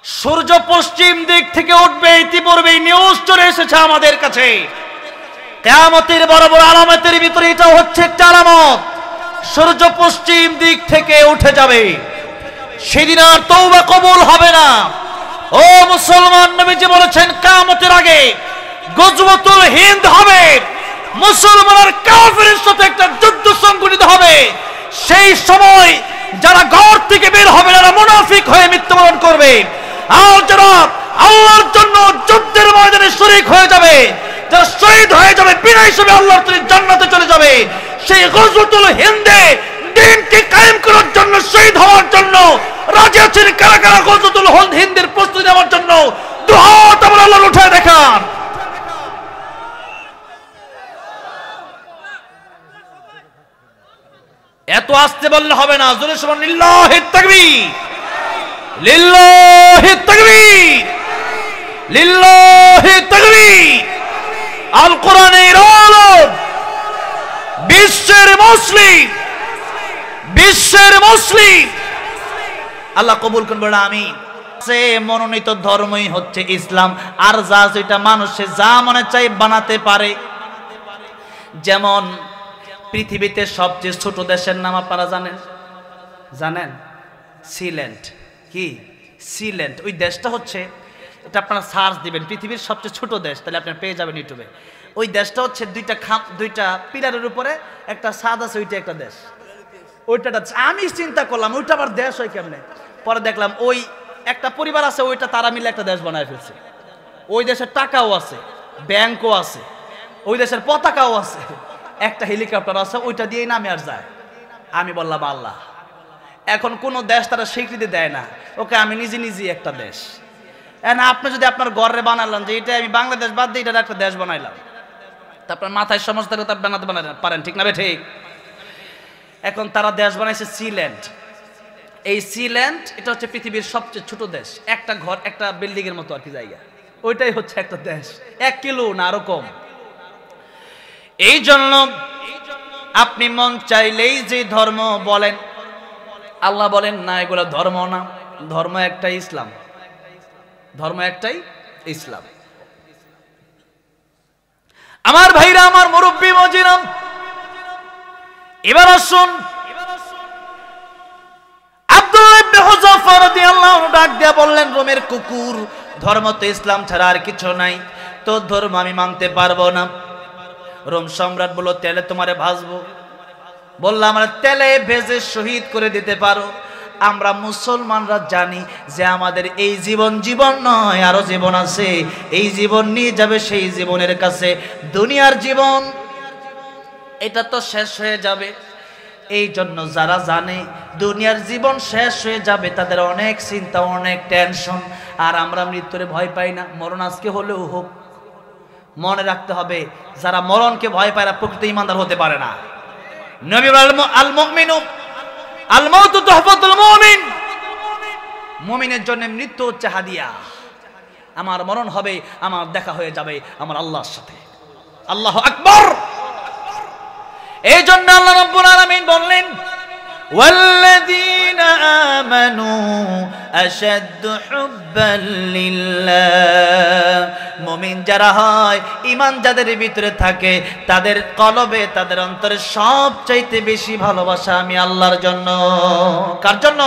সূর্য পশ্চিম দিক থেকে উঠবে, ইতিপূর্বেই নিউজ চলে এসেছে আমাদের কাছে। কিয়ামতের বড় বড় আলামতের ভিতরে এটা হচ্ছে একটা আলামত, সূর্য পশ্চিম দিক থেকে উঠে যাবে। সেদিন আর তওবা কবুল হবে না। ও মুসলমান, নবীজি বলেছেন কিয়ামতের আগে গজওয়াতুল হিন্দ হবে, মুসলমান আর কাফিরের সাথে একটা যুদ্ধ সংঘটিত হবে। সেই সময় যারা ঘর থেকে বের হবে তারা মুনাফিক হয়ে মৃত্যুবরণ করবে, আর যারা আল্লাহর জন্য যুদ্ধের ময়দানে শরীক হয়ে যাবে, যারা শহীদ হয়ে যাবে, বিনা হিসেবে আল্লাহর তরফে জান্নাতে চলে যাবে। সেই গজওয়াতুল হিন্দে দ্বীনকে কায়েম করার জন্য, শহীদ হওয়ার জন্য রাজি আছেন কারা কারা? গজওয়াতুল হিন্দের প্রস্তুতি নেওয়ার জন্য দুই হাত আমার আল্লাহ উঠায় দেখান। এত আসতে বললে হবে না, জোরে সুবহান লিল্লাহিত তাকবীর, লিল্লাহিত তাকবীর, লিল্লাহিত তাকবীর। আল কোরআনের আলো, বিশ্বের মুসলিম, বিশ্বের মুসলিম আল্লাহ কবুল করুন, বলে আমিন। সে মনোনীত ধর্মই হচ্ছে ইসলাম, আর যা যেটা মানুষে যা মনে চাই বানাতে পারে। যেমন পৃথিবীতে সবচেয়ে ছোট দেশের নাম আপনারা জানেন? জানেন? সিল্যান্ড। কি সিল্যান্ড? ওই দেশটা হচ্ছে, এটা আপনারা সার্চ দিবেন পৃথিবীর সবচেয়ে ছোট দেশ, তাহলে আপনারা পেয়ে যাবেন ইউটিউবে। ওই দেশটা হচ্ছে দুইটা পিলারের উপরে একটা ছাদ আছে, ওইটা একটা দেশ। ওইটা আমি চিন্তা করলাম ওইটা আবার দেশ হয় কেমনে? পরে দেখলাম ওই একটা পরিবার আছে, ওইটা তারা মিলে একটা দেশ বানায় ফেলছে। ওই দেশের টাকাও আছে, ব্যাংকও আছে, ওই দেশের পতাকাও আছে, একটা হেলিকপ্টার আছে, ওইটা দিয়েই নামে আর যায়। আমি বললাম আল্লাহ, এখন কোন দেশ তারা স্বীকৃতি দেয় না, ওকে আমি নিজে নিজে একটা দেশ। না, আপনি যদি আপনার ঘরে বানালেন যে এটা আমি বাংলাদেশ বাদ দিয়ে এটা একটা দেশ বানাইলাম, তারপর মাথায় সমস্ত বানাতে পারেন, ঠিক না? ঠিক। এখন তারা দেশ বানাইছে সিল্যান্ড। এই সিল্যান্ড এটা হচ্ছে পৃথিবীর সবচেয়ে ছোট দেশ, একটা ঘর একটা বিল্ডিং এর মতো আর কি জায়গা, ওইটাই হচ্ছে একটা দেশ, 1 কিলো না আরো কম। এই জন্য আপনি মন চাইলেই যে ধর্ম বলেন, আল্লাহ বলেন না এগুলো ধর্ম না, ধর্ম একটাই ইসলাম, ধর্ম একটাই ইসলাম। আমার ভাইরা, আমার মুরব্বী মজিরাম, এবার আসুন আব্দুল্লাহ ইবনে হুযাফা রাদিয়াল্লাহু আনহু ডাক দিয়া বললেন, রোমের কুকুর, ধর্ম তো ইসলাম ছাড়া আর কিছু নাই, তো ধর্ম আমি মানতে পারবো না। রোম সম্রাট বলল, তেলে তোমারে ভাজবো। বললাম, আমরা তেলে ভেজে শহীদ করে দিতে পারো। আমরা মুসলমানরা জানি যে আমাদের এই জীবন জীবন নয়, আরো জীবন আছে। এই জীবন নিয়ে যাবে সেই জীবনের কাছে। দুনিয়ার জীবন এটা তো শেষ হয়ে যাবে। এই জন্য যারা জানে দুনিয়ার জীবন শেষ হয়ে যাবে, তাদের অনেক চিন্তা, অনেক টেনশন। আর আমরা মৃত্যুরে ভয় পাই না, মরণ আজকে হলেও হোক। মনে রাখতে হবে, যারা মরণকে ভয় পায় না প্রকৃত ঈমানদার হতে পারে না। নবী আল মুমিনু আল মাউতু তুহফাতুল মুমিন, মুমিনের জন্য মৃত্যু হচ্ছে হাদিয়া। আমার মরণ হবে, আমার দেখা হয়ে যাবে আমার আল্লাহর সাথে। আল্লাহু আকবার। এই জন্য আল্লাহ রাব্বুল আলামিন বললেন, ওয়াল্লাযীনা আমানু আশাদ্দু হুব্বান লিল্লাহ। মুমিন যারা হয়, ঈমান যাদের ভিতরে থাকে, তাদের কলবে, তাদের অন্তরে সবচাইতে বেশি ভালোবাসা আমি আল্লাহর জন্য। কার জন্য?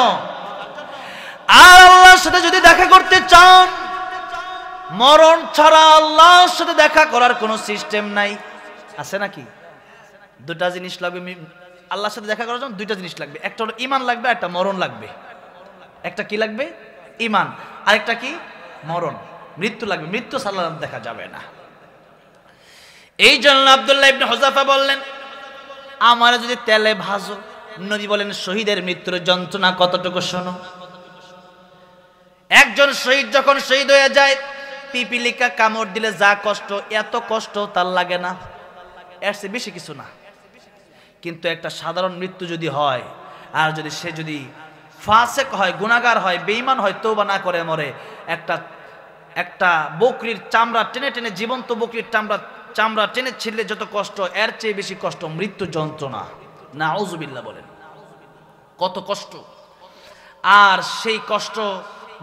আর আল্লাহর সাথে যদি দেখা করতে চান, মরণ ছাড়া আল্লাহর সাথে দেখা করার কোনো সিস্টেম নাই। আছে নাকি? দুটা জিনিস লাগবে আল্লাহর সাথে দেখা করার জন্য, দুইটা জিনিস লাগবে। একটা হলো ঈমান লাগবে, একটা মরণ লাগবে। একটা কি লাগবে? ঈমান। আরেকটা কি? মরণ, মৃত্যু লাগবে। মৃত্যু ছাড়া দেখা যাবে না। এই জন্য আব্দুল্লাহ ইবনে হুযাফা বললেন, আমার যদি তেলে ভাজো। নবী বলেন, শহীদের মৃত্যুর যন্ত্রণা কতটুকু শোনো। একজন শহীদ যখন শহীদ হয়ে যায়, পিপিলিকা কামড় দিলে যা কষ্ট, এত কষ্ট তার লাগে না, এর চেয়ে বেশি কিছু না। কিন্তু একটা সাধারণ মৃত্যু যদি হয়, আর যদি সে যদি ফাসেক হয়, গুনাহগার হয়, বেঈমান হয়, তওবা না করে মরে, একটা বকরির চামড়া টেনে টেনে, জীবন্ত বকরির চামড়া টেনে ছিঁড়লে যত কষ্ট, এর চেয়ে বেশি কষ্ট মৃত্যু যন্ত্রণা। নাউযুবিল্লাহ বলেন, কত কষ্ট। আর সেই কষ্ট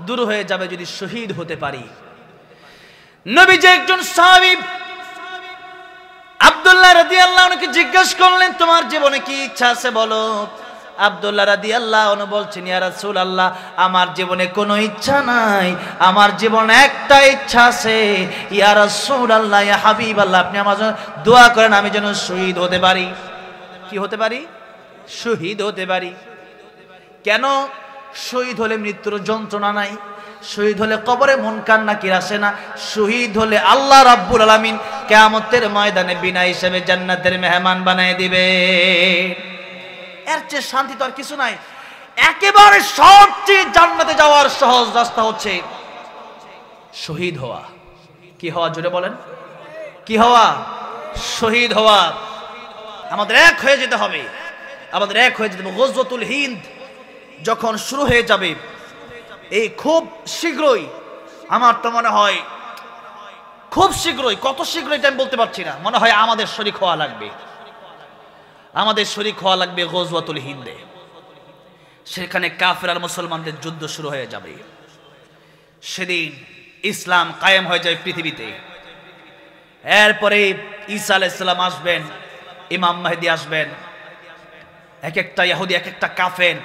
দূর হয়ে যাবে যদি শহীদ হতে পারি। নবীজি একজন সাহাবী আব্দুল্লাহ রাদিয়াল্লাহু আনহুকে জিজ্ঞাসা করলেন, তোমার জীবনে কি ইচ্ছা আছে বলো। আব্দুল্লাহ রাদিয়াল্লাহু আনহু বলছেন, ইয়া রাসূলুল্লাহ, আমার জীবনে কোনো ইচ্ছা নাই, আমার জীবনে একটা ইচ্ছা আছে। ইয়া রাসূলুল্লাহ, ইয়া হাবিবাল্লাহ, আপনি আমার জন্য দোয়া করেন, আমি যেন শহীদ হতে পারি। কি হতে পারি? শহীদ হতে পারি। কেন? শহীদ হলে মৃত্যুর যন্ত্রণা নাই, শহীদ হলে কবরে মুনকার নাকির আসে না, শহীদ হলে আল্লাহ রাব্বুল আলামিন কিয়ামতের ময়দানে বিনা হিসেবে জান্নাতের মেহমান বানায় দিবে। এর চেয়ে শান্তি তো আর কিছু নাই। একেবারে সবচেয়ে জান্নাতে যাওয়ার সহজ রাস্তা হচ্ছে শহীদ হওয়া। কি হওয়া? জোরে বলেন, কি হওয়া? শহীদ হওয়া। আমাদের এক হয়ে যেতে হবে, আমাদের এক হয়ে যেতে হবে। গজওয়াতুল হিন্দ যখন শুরু হয়ে যাবে, এই খুব শীঘ্রই, আমার তো মনে হয় খুব শীঘ্রই, কত শীঘ্রই এটা আমি বলতে পারছি না, মনে হয় আমাদের শরীক হওয়া লাগবে, আমাদের শরীক হওয়া লাগবে গজওয়াতুল হিন্দে। সেখানে কাফের আর মুসলমানদের যুদ্ধ শুরু হয়ে যাবে। সেদিন ইসলাম কায়েম হয়ে যায় পৃথিবীতে। এরপরে ঈসা আলাইহিস সালাম আসবেন, ইমাম মেহেদী আসবেন। এক একটা ইহুদি, এক একটা কাফের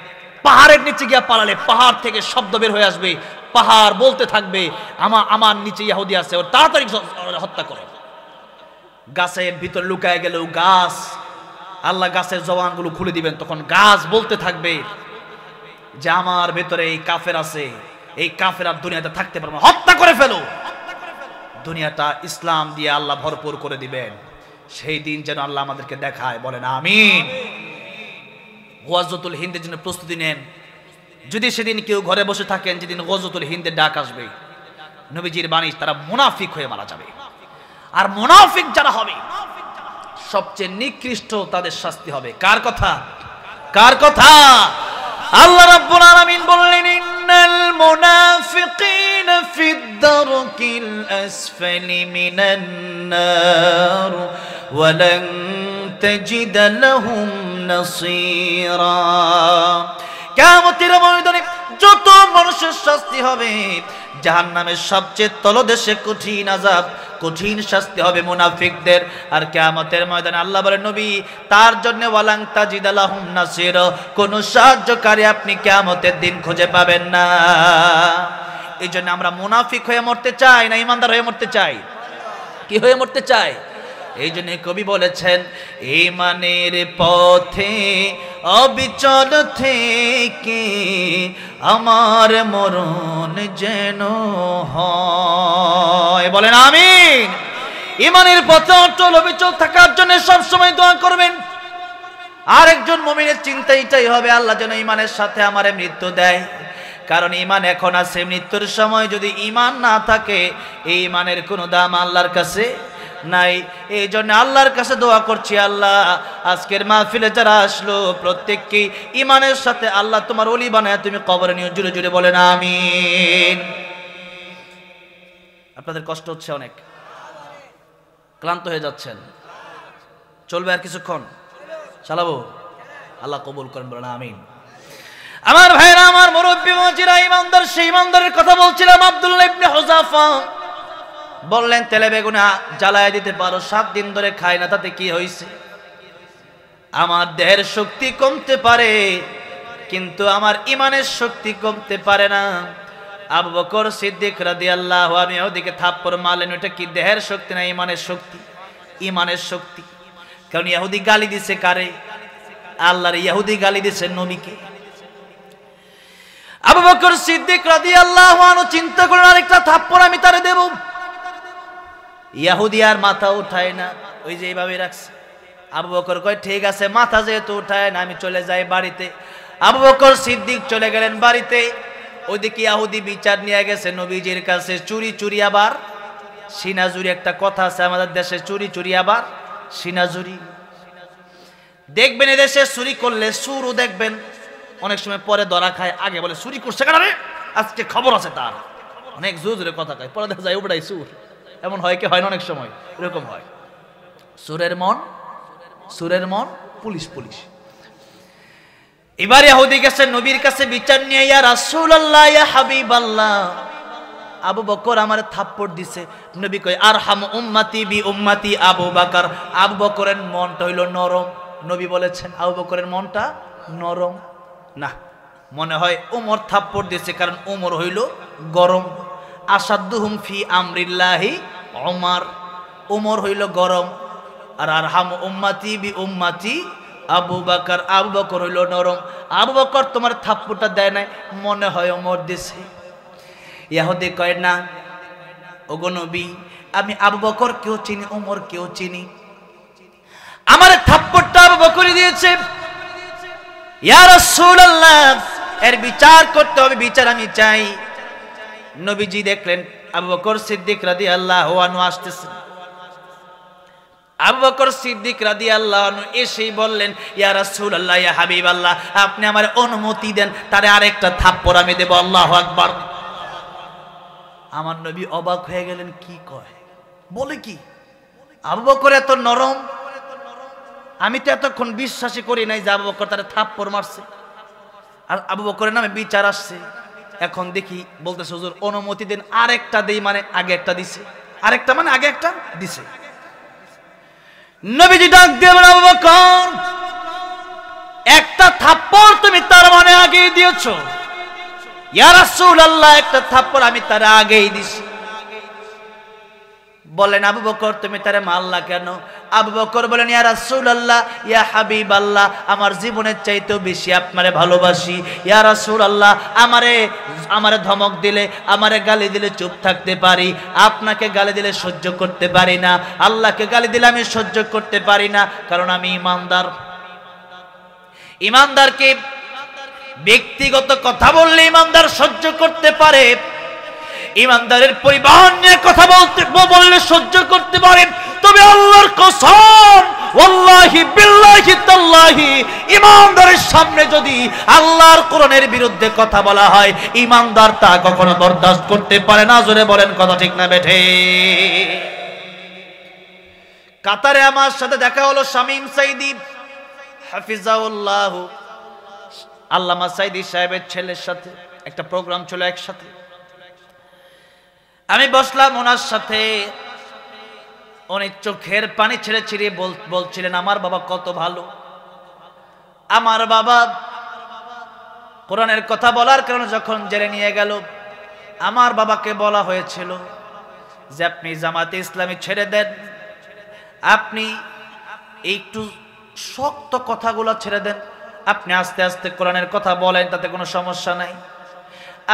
পাহাড়ের নিচে গিয়া পালালে পাহাড় থেকে শব্দ বের হয়ে আসবে, পাহাড় বলতে থাকবে, আমার নিচে ইহুদি আছে, ওর তাড়াতাড়ি হত্যা করো। গাছের ভিতর লুকায় গেলেও গাছ, আল্লাহ গাছের জবানগুলো খুলে দিবেন, তখন গাছ বলতে থাকবে যে আমার ভেতরে এই কাফের আছে, এই কাফের আর দুনিয়াতে থাকতে পারবে না, হত্যা করে ফেলো। দুনিয়াটা ইসলাম দিয়ে আল্লাহ ভরপুর করে দিবেন। সেই দিন যেন আল্লাহ আমাদেরকে দেখায়, বলেন আমিন। গজওয়াতুল হিন্দের জন্য প্রস্তুতি নেন। যদি সেদিন কেউ ঘরে বসে থাকেন, যেদিন গজওয়াতুল হিন্দের ডাক আসবে, নবীজির বাণী, তারা মুনাফিক হয়ে মারা যাবে। আর মুনাফিক যারা হবে, সবচেয়ে নিকৃষ্ট তাদের শাস্তি হবে। কার কথা? কার কথা? আল্লাহ রাব্বুল আলামিন বললেন, ইন্নাল মুনাফিকিনা ফিদ দারকিল আসফালি মিনান নার ওয়া লান তাজিদ লাহুম নাসীরা। কিয়ামতের ময়দানে যত মানুষের শাস্তি হবে, জাহান্নামের সবচেয়ে তলদেশে কঠিন আযাব, কঠিন শাস্তি হবে মুনাফিকদের। আর কিয়ামতের ময়দানে আল্লাহ বলেন, নবী, তার জন্য ওয়ালাং তাজিদ লাহুম নাসীরা, কোন সাহায্যকারী আপনি কিয়ামতের দিন খুঁজে পাবেন না। এই জন্য আমরা মুনাফিক হয়ে মরতে চাই না ইমানদার হয়ে মরতে চাই? কি হয়ে মরতে চাই? এই জন্য কবি বলেছেন, ঈমানের পথে অবিচল থেকে আমার মরণ যেন হয়। বলেন আমিন। ঈমানের পথে অটল অবিচল থাকার জন্য সব সময় দোয়া করবেন। আর একজন মুমিনের চিন্তা এটাই হবে, আল্লাহ যেন ঈমানের সাথে আমারে মৃত্যু দেয়। কারণ ঈমান এখন আছে, মৃত্যুর সময় যদি ঈমান না থাকে, এই ঈমানের কোনো দাম আল্লাহর কাছে নাই। এই জন্য আল্লাহর কাছে দোয়া করছি, আল্লাহ আজকের মাহফিলে যারা আসলো প্রত্যেককে ঈমানের সাথে আল্লাহ তোমার ওলি বানায় তুমি কবরে নিয়ে। জুড়ে জুড়ে বলেন আমিন। আপনাদের কষ্ট হচ্ছে, অনেক ক্লান্ত হয়ে যাচ্ছেন, চলবে আর কিছুক্ষণ? চালাবো? আল্লাহ কবুল করেন, বলেন আমিন। আমার ভাইরা, আমার মুরব্বী মুজিরা ইমানদার, সেই ইমানদারের কথা বলছিলাম। আব্দুল্লাহ ইবনে হুযাফা বললেন, তেলে বেগুনে জ্বালায় দিতে পারো, 7 দিন ধরে খাই না, তাতে কি হয়েছে? আমার দেহের শক্তি কমতে পারে, কিন্তু আমার ইমানের শক্তি কমতে পারে না। আবু বকর সিদ্দিক রাদিয়াল্লাহু আনহু ওদিকে থাপ্পড় মারলেন, ওটা কি দেহের শক্তি না ইমানের শক্তি? ইমানের শক্তি। কারণ ইহুদি গালি দিছে কারে? আল্লাহর। ইহুদি গালি দিছে নবীকে। আবু বকর সিদ্দিক রাদিয়াল্লাহু আনহু চিন্তা করলেন, আরেকটা থাপ্পড় আমি তারে দেব। ইহুদি আর মাথা উঠায় না, ওই যে এইভাবে রাখছে। আবু বকর কয়, ঠিক আছে, মাথা যেহেতু উঠায় না, আমি চলে যাই বাড়িতে। আবু বকর সিদ্দিক চলে গেলেন বাড়িতে। ওইদিকে ইহুদি বিচার নিয়ে গেছে নবীজির কাছে। চুরি চুরি আবার সিনাজুরি, একটা কথা আছে আমাদের দেশে, চুরি চুরি আবার সিনাজুরি। দেখবেন এদেশে চুরি করলে সুরও দেখবেন অনেক সময় পরে ধরা খায়, আগে বলে চুরি করছে কেন রে, আজকে খবর আছে তার। অনেক জোর জোরে কথা কয়, পরে দেখা যায় ওটাই সুর। এমন হয় কি হয় না? অনেক সময় এরকম হয়। সুরের মন পুলিশ পুলিশ। এবার ইহুদি গেছে নবীর কাছে বিচার নিয়ে, ইয়া রাসূলুল্লাহ ইয়া হাবিবাল্লাহ, আবু বকর আমারে থাপ্পড় দিছে। নবী কয় আরহাম উম্মতি বি উম্মতি আবু বকর। আবু বকরের মনটা হইল নরম। নবী বলেছেন আবু বকরের মনটা নরম না, মনে হয় ওমর থাপ্পড় দিছে, কারণ ওমর হইল গরম। আসাদুহুম ফি আমরিল্লাহি ওমর, ওমর হইল গরম। আর আরহাম উম্মতি বি উম্মতি আবু বকর, আবু বকর হইল নরম। আবু বকর তোমার থাপ্পড়টা দেয় নাই, মনে হয় ওমর দিছে। ইহুদি কয় না ওগো নবী, আমি আবু বকর কেউ চিনি, ওমর কেউ চিনি, আমার থাপ্পড়টা আবু বকরই দিয়েছে। ইয়া রাসূলুল্লাহ, এর বিচার করতে হবে, বিচার আমি চাই। নবীজি দেখলেন আবু বকর সিদ্দিক রাদিয়াল্লাহু আনহু আসতেছে। আবু বকর সিদ্দিক রাদিয়াল্লাহু আনহু এসেই বললেন, ইয়া রাসূলুল্লাহ ইয়া হাবিবাল্লাহ, আপনি আমার অনুমতি দেন, তারে আরেকটা থাপ্পড় আমি দেব। আল্লাহু আকবার। আমার নবী অবাক হয়ে গেলেন, কি কয়, বলে কি? আবু বকর এত নরম, আমি তো এতক্ষণ বিশ্বাসই করি নাই যে আবু বকর তারে থাপ্পড় মারছে, আর আবু বকরের নামে বিচার আসছে। এখন দেখি বলতেছে হুজুর অনুমতি দেন, আরেকটা দেই, মানে আগে একটা দিছে, আরেকটা মানে আগে একটা দিছে। নবীজি ডাক দিয়ে বলেন, আবু বকর একটা থাপ্পড় তুমি তার মানে আগেই দিয়েছো। ইয়া রাসূলুল্লাহ, একটা থাপ্পড় আমি তার আগেই দিছি। বলেন আবু বকর তুমি তারে মারলা কেন? আবু বকর বলেন, ইয়া রাসূলুল্লাহ ইয়া হাবিবাল্লাহ, আমার জীবনের চাইতেও বেশি আপনারে ভালোবাসি। ইয়া রাসূলুল্লাহ, আমারে ধমক দিলে, আমারে গালি দিলে চুপ থাকতে পারি, আপনাকে গালি দিলে সহ্য করতে পারি না, আল্লাহকে গালি দিলে আমি সহ্য করতে পারি না, কারণ আমি ঈমানদার। ঈমানদারকে ব্যক্তিগত কথা বললে ঈমানদার সহ্য করতে পারে, ঈমানদারের পরিবার নিয়ে কথা বললে সহ্য করতে পারে, তবে আল্লাহর কসম ওয়াল্লাহি বিল্লাহি তাল্লাহি, ঈমানদারের সামনে যদি আল্লাহর কোরআনের বিরুদ্ধে কথা বলা হয়, ঈমানদার তা কখনো বরদাস্ত করতে পারে না। জোরে বলেন কথা ঠিক না বেঠে? কাতারে আমার সাথে দেখা হলো শামীম সাইদি হাফিজাহুল্লাহ, আল্লামা সাইদি সাহেবের ছেলের সাথে একটা প্রোগ্রাম ছিল একসাথে। আমি বসলাম ওনার সাথে, অনেক চোখের পানি ছেড়ে ছেড়ে বলছিলেন আমার বাবা কত ভালো। আমার বাবা কোরআনের কথা বলার কারণে যখন জেলে নিয়ে গেল, আমার বাবাকে বলা হয়েছিল যে আপনি জামাতে ইসলামী ছেড়ে দেন, আপনি একটু শক্ত কথাগুলো ছেড়ে দেন, আপনি আস্তে আস্তে কোরআনের কথা বলেন, তাতে কোনো সমস্যা নাই,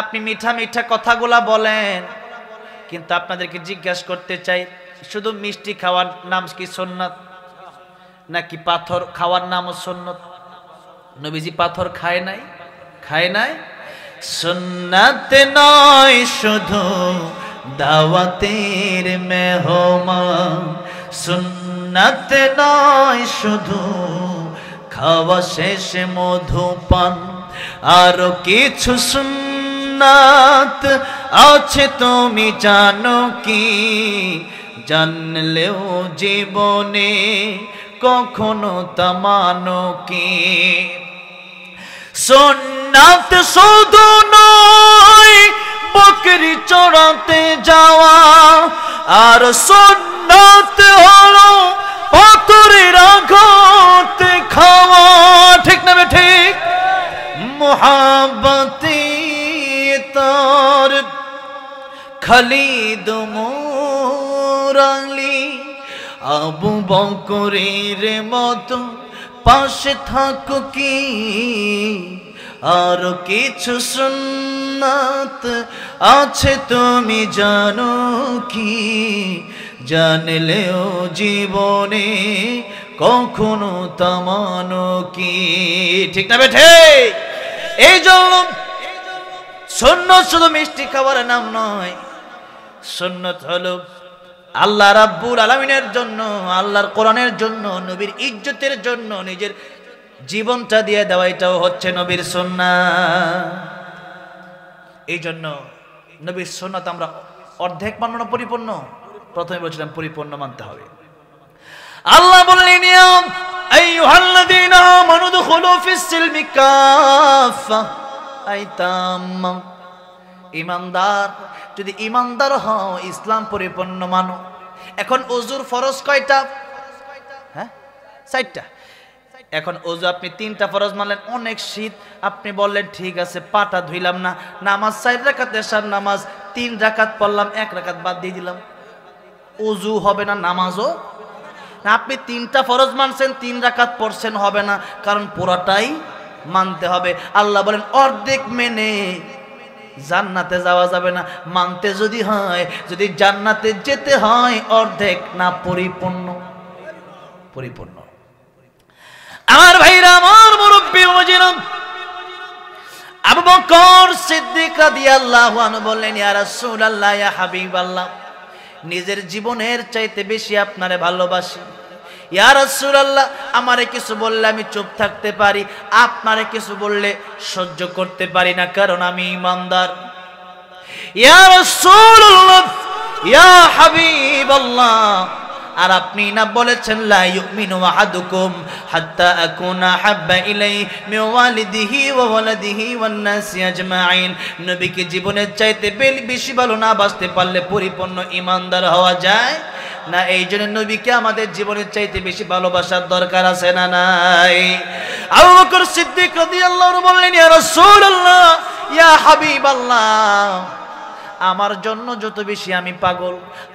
আপনি মিঠা মিঠা কথাগুলা বলেন। কিন্তু আপনাদেরকে জিজ্ঞাসা করতে চাই, শুধু মিষ্টি খাওয়ার নাম কি সুন্নাত, নাকি পাথর খাওয়ার নামও সুন্নাত? নবীজি পাথর খায় নাই, খায় নাই। সুন্নাত নয় শুধু দাওয়াতের মেহমান, সুন্নাত নয় শুধু খাওয়া শেষে মধুপান, আরো কিছু সুন্নাত আছে তুমি জানো কি? জানলেও জীবনে কখনো তা মানো কি? সুন্নাত শুধু নয় বকরি চড়াতে যাওয়া, আর সুন্নাত হলো পাথরের আঘাত খাওয়া। ঠিক না বে ঠিক? মুহাব্বতে তার খালিদ মোরালি আবু বকরের মতো পাশে থাকো কি? আর কিছু সুন্নাত আছে তুমি জানো কি? জানলেও জীবনে কখনো তা মানো কি? ঠিক না বেঠে? এই জন্য সুন্নাত শুধু মিষ্টি খাবার নাম নয়, সুন্নাত হলো আল্লাহ রাব্বুল আলামিনের জন্য, আল্লাহর কোরআনের জন্য, নবীর ইজ্জতের জন্য নিজের জীবনটা দিয়ে দেওয়া, এটাও হচ্ছে নবীর সুন্নাত। এই জন্য নবীর সুন্নাত আমরা অর্ধেক মানব না পরিপূর্ণ? প্রথমে বলছিলাম পরিপূর্ণ মানতে হবে। আল্লাহ বললেন আইয়ুহাল্লাযীনা আমানু দুখুলু ফিস-সিলমি কাফা আইতাম্মা। ঈমানদার, যদি ঈমানদার হও, ইসলাম পরিপূর্ণ মানো। এখন ওযুর ফরজ কয়টা? হ্যাঁ, 4টা। এখন ওযু আপনি 3টা ফরজ মানলেন, অনেক শীত, আপনি বললেন ঠিক আছে পাটা ধুইলাম না, নামাজ 4 রাকাত এশার নামাজ 3 রাকাত পড়লাম, 1 রাকাত বাদ দিয়ে দিলাম, ওযু হবে না, নামাজও না। আপনি 3টা ফরজ মানছেন, 3 রাকাত পড়ছেন, হবে না, কারণ পুরোটাই মানতে হবে। আল্লাহ বলেন অর্ধেক মেনে জান্নাতে যাওয়া যাবে না, মানতে যদি হয়, যদি জান্নাতে যেতে হয় অর্ধেক না, পরিপূর্ণ। পরিপূর্ণ। আমার ভাইরা, আমার মুরব্বি মুজিরম, আবু বকর সিদ্দিক রাদিয়াল্লাহু আনহু বললেন, ইয়া রাসূলুল্লাহ, ইয়া হাবিবাল্লাহ, নিজের জীবনের চাইতে বেশি আপনারে ভালোবাসি। ইয়া রাসূলুল্লাহ, আমারে কিছু বললে আমি চুপ থাকতে পারি, আপনারে কিছু বললে সহ্য করতে পারি না, কারণ আমি ঈমানদার। ইয়া রাসূলুল্লাহ, ইয়া হাবিবাল্লাহ, আর আপনি না বলেছেন লা ইউমিনু আহাদুকুম হাত্তা আকুনা হাব্বা ইলাইহি মিন ওয়ালিদিহি ওয়া ওয়ালাদিহি ওয়ান নাসি আজমাইন। নবীকে জীবনের চাইতে বেশি ভালো না বাসতে পারলে পরিপূর্ণ ঈমানদার হওয়া যায় না। এই জন্য নবীকে আমাদের জীবনের চাইতে বেশি ভালোবাসার দরকার আছে না নাই? আবু বকর সিদ্দিক রাদিয়াল্লাহু আনহু বললেন, ইয়া রাসূলুল্লাহ, ইয়া হাবিবাল্লাহ, আমার জন্য যত বেশি আমি পাগল,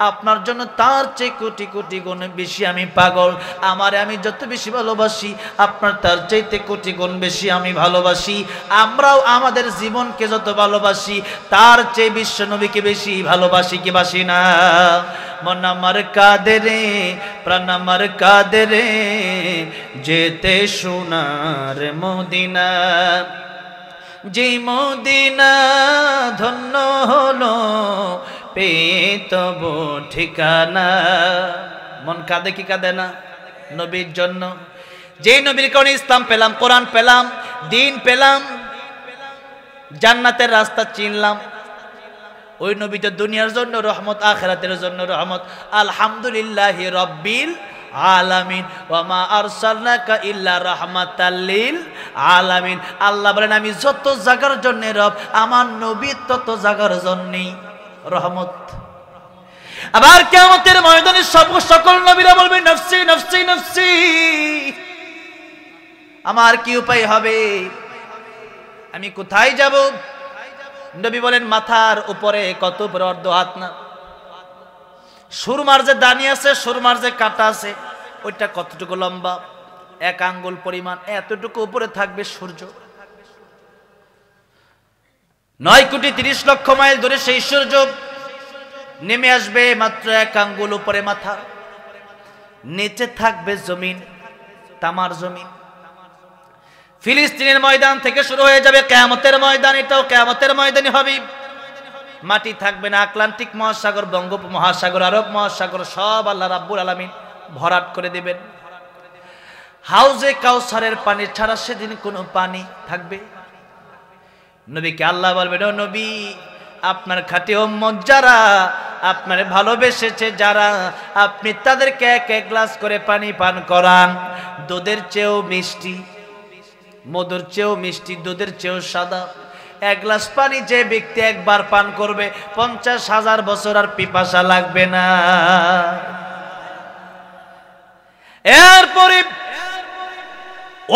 আপনার জন্য তার চেয়ে কোটি কোটি গুণ বেশি আমি পাগল। আমারে আমি যত বেশি ভালোবাসি, আপনার তার চাইতে কোটি গুণ বেশি আমি ভালোবাসি। আমরাও আমাদের জীবনকে যত ভালোবাসি, তার চেয়ে বিশ্ব নবীকে বেশি ভালোবাসি কি বাসি না? মন আমার কাঁদে রে, প্রাণ আমার কাঁদে রে, যেতে সোনার মদিনা, যে মদিনা ধন্য হলো পেয়ে তব ঠিকানা। মন কাঁদে কি কাঁদে না নবীর জন্য? যেই নবীর কারণে ইসলাম পেলাম, কোরআন পেলাম, দিন পেলাম, জান্নাতের রাস্তা চিনলাম, ওই নবী তো দুনিয়ার জন্য রহমত, আখিরাতের জন্য রহমত। আলহামদুলিল্লাহি রাব্বিল আলামিন, ওয়া মা আরসালনাকা ইল্লা রাহমাতাল লিল আলামিন। আল্লাহ বলেন আমি যত জায়গার জন্য রব, আমার নবী তত জায়গার জন্যই রহমত। আবার কিয়ামতের ময়দানে সকল নবীরা বলবে নফসি নফসি নফসি, আমার কি উপায় হবে, আমি কোথায় যাব? নবী বলেন মাথার উপরে, কত উপরে? অর্ধ হাত না। সুরমার যে দানি আছে, সুরমার যে কাঁটা আছে, ওইটা কতটুকু লম্বা? 1 আঙ্গুল পরিমাণ, এতটুকু উপরে থাকবে সূর্য। 9 কোটি 30 লক্ষ মাইল ধরে সেই সূর্য নেমে আসবে মাত্র 1 আঙ্গুল উপরে মাথা, নিচে থাকবে জমিন, তামার জমিন। ফিলিস্তিনের ময়দান থেকে শুরু হয়ে যাবে কিয়ামতের ময়দান, এটাও কিয়ামতের ময়দানই হবে। মাটি থাকবে না, আটলান্টিক মহাসাগর, বঙ্গোপ মহাসাগর, আরব মহাসাগর সব আল্লাহ রাব্বুল আলামিন ভরাট করে দিবেন। হাউজে কাউসারের পানি ছাড়া সেদিন কোনো পানি থাকবে? নবীকে আল্লাহ বলবেন, ও নবী, আপনার খাঁটি উম্মত যারা, আপনারে ভালোবেসেছে যারা, আপনি তাদেরকে 1 গ্লাস করে পানি পান করান। দুধের চেয়েও মিষ্টি, মধুর চেয়েও মিষ্টি, দুধের চেয়েও সাদা। 1 গ্লাস পানি যে ব্যক্তি একবার পান করবে, 50,000 বছর আর পিপাসা লাগবে না। এরপরে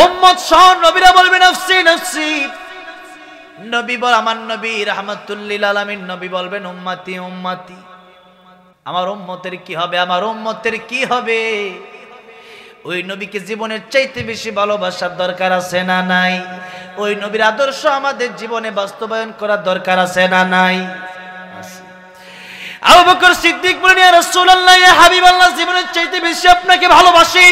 উম্মত সহ নবীরা বলবে নফসি নফসি। নবী বল, আমার নবী রাহমাতুল লিল আলামিন নবী বলবেন উম্মতি উম্মতি, আমার উম্মতের কি হবে, আমার উম্মতের কি হবে? ওই নবীকে জীবনের চাইতে বেশি ভালোবাসার দরকার আছে না নাই? ওই নবীর আদর্শ আমাদের জীবনে বাস্তবায়ন করার দরকার আছে না নাই? আবু বকর সিদ্দিক বলেন, ইয়া রাসূলুল্লাহ, ইয়া হাবিবাল্লাহ, জীবনের চাইতে বেশি আপনাকে ভালোবাসি।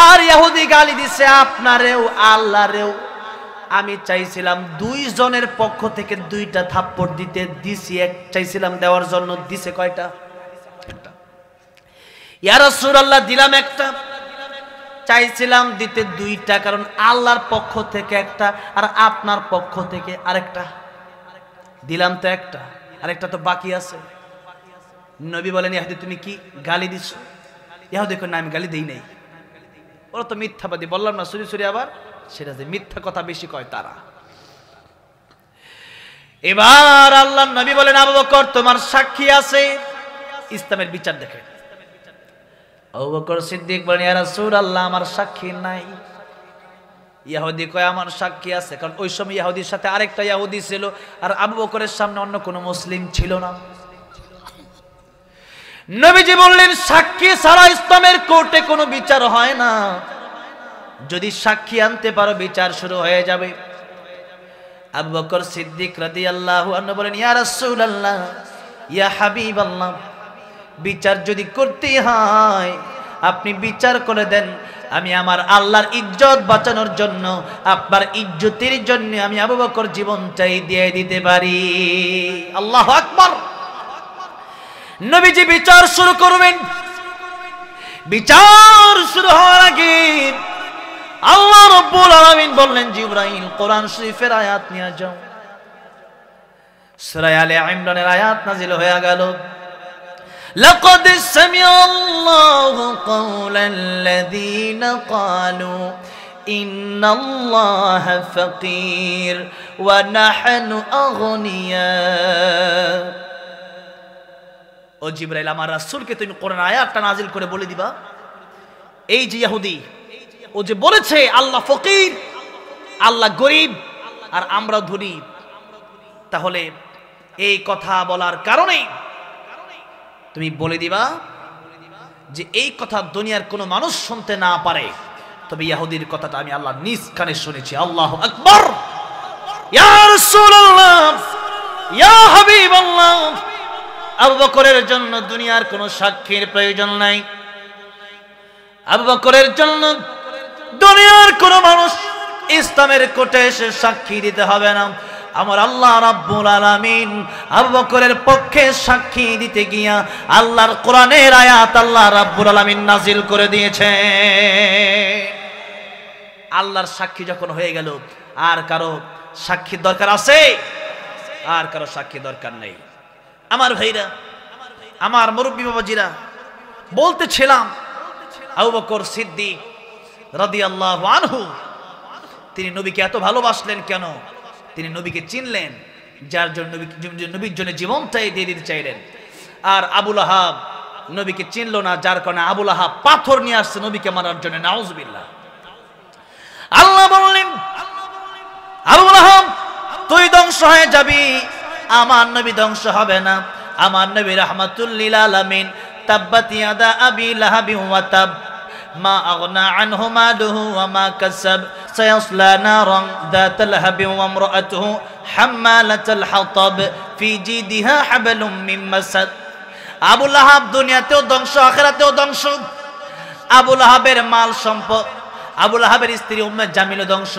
আর ইহুদি গালি দিছে আপনারেও আল্লাহরেও। আমি চাইছিলাম 2 জনের পক্ষ থেকে 2টা থাপ্পড় দিতে, দিছি এক চাইছিলাম দেওয়ার জন্য, দিছে কয়টা? ইয়া রাসূলুল্লাহ, দিলাম একটা, চাইছিলাম দিতে 2টা, কারণ আল্লাহর পক্ষ থেকে একটা আর আপনার পক্ষ থেকে আরেকটা। দিলাম তো একটা, আরেকটা তো বাকি আছে। নবী বলেন, ইহুদি তুমি কি গালি দিছো? ইহুদি কয়, না আমি গালি দেই নাই। ও ওরা তো মিথ্যাবাদী, বললাম না চুরি চুরি, আবার সেটা যে মিথ্যা কথা বেশি কয় তারা। এবার আল্লাহর নবী বলেন, আবু বকর তোমার সাক্ষী আছে। ইসলামের বিচার দেখেন। আবু বকর সিদ্দিক বলেন, ইয়া রাসূলুল্লাহ আমার সাক্ষী নাই। ইহুদি কয় আমার সাক্ষী আছে, কারণ ওই সময় ইহুদির সাথে আরেকটা ইহুদি ছিল, আর আবু বকরের সামনে অন্য কোনো মুসলিম ছিল না। নবীজি বললেন, সাক্ষী ছাড়া ইসলামের কোর্টে কোনো বিচার হয় না, যদি সাক্ষী আনতে পারো বিচার শুরু হয়ে যাবে। আবু বকর সিদ্দিক রাদিয়াল্লাহু আনহু বলেন, ইয়া রাসূলুল্লাহ, ইয়া হাবিবাল্লাহ, বিচার যদি করতে হয় আপনি বিচার করে দেন, আমি আমার আল্লাহর ইজ্জত বাঁচানোর জন্য, আপনার ইজ্জতের জন্য আমি আবু বকর জীবনটাই দিয়ে দিতে পারি। আল্লাহু আকবার। নবীজি বিচার শুরু করবেন। বিচার শুরু হওয়ার আগে আল্লাহ রাব্বুল আলামিন বললেন, জিবরাইল কোরআন শরীফের আয়াত নিয়ে যাও। সূরা আলে ইমরানের আয়াত নাযিল হয়ে গেল। লাকাদ সামিআল্লাহু কাওলাল্লাযীনা ক্বালু ইন্নাল্লাহা ফাকীর ওয়া নাহনু আগনিয়া। ও জিবরাইল, আমার রাসূলকে তুমি কোরআন আয়াতটা নাযিল করে বলে দিবা, এই যে ইহুদি ও যে বলেছে আল্লাহ ফকির, আল্লাহ গরিব আর আমরা ধনী, তাহলে এই কথা বলার কারণে তুমি বলে দিবা যে এই কথা দুনিয়ার কোনো মানুষ শুনতে না পারে, তবে ইহুদির কথাটা আমি আল্লাহ নিজ কানে শুনেছি। আল্লাহু আকবার। ইয়া রাসূলুল্লাহ, ইয়া হাবিবাল্লাহ, আবু বকরের জন্য দুনিয়ার কোনো সাক্ষীর প্রয়োজন নাই। আবু বকরের জন্য দুনিয়ার কোন মানুষ ইসলামের কোর্টে এসে সাক্ষী দিতে হবে না। আমার আল্লাহ রাব্বুল আলামিন আবু বকরের পক্ষে সাক্ষী দিতে গিয়া আল্লাহর কোরআনের আয়াত আল্লাহ রাব্বুল আলামিন নাজিল করে দিয়েছে। আল্লাহর সাক্ষী যখন হয়ে গেল, আর কারো সাক্ষীর দরকার আছে? আর কারো সাক্ষী দরকার নেই। আমার ভাইরা, আমার মুরব্বী বাবাজিরা, বলতেছিলাম আবু বকর সিদ্দিক রাদিয়াল্লাহু আনহু তিনি নবীকে এত ভালোবাসলেন কেন? তিনি নবীকে চিনলেন, যার জন্য নবীর জন্য জীবনটাই দিয়ে দিতে চাইলেন। আর আবু লাহাব নবীকে চিনল না, যার কারণে আবু লাহাব পাথর নিয়ে আসছে নবীকে মারার জন্য। নাউজুবিল্লাহ। আল্লাহ বললেন, আবু লাহাব তুই ধ্বংস হয়ে যাবি, আমার নবী ধ্বংস হবে না। আমার নবী রাহমাতুল লিল আলামিন, তাব্বাত ইয়াদা আবি লাহাবি ওয়া তাব মা আগনা আনহু মালুহু ওয়া মা কাসাব সায়াসলা নারান যাতাল লাহাবি ওয়া ইমরাআতুহু হাম্মালাতাল হাতাব ফি জিদিহা হাবলুম মিন মাসাদ। আবু লাহাব দুনিয়াতেও ধ্বংস, আখিরাতেও ধ্বংস। আবু লাহাবের মাল সম্পদ, আবু লাহাবের স্ত্রী উম্মে জামিলও ধ্বংস।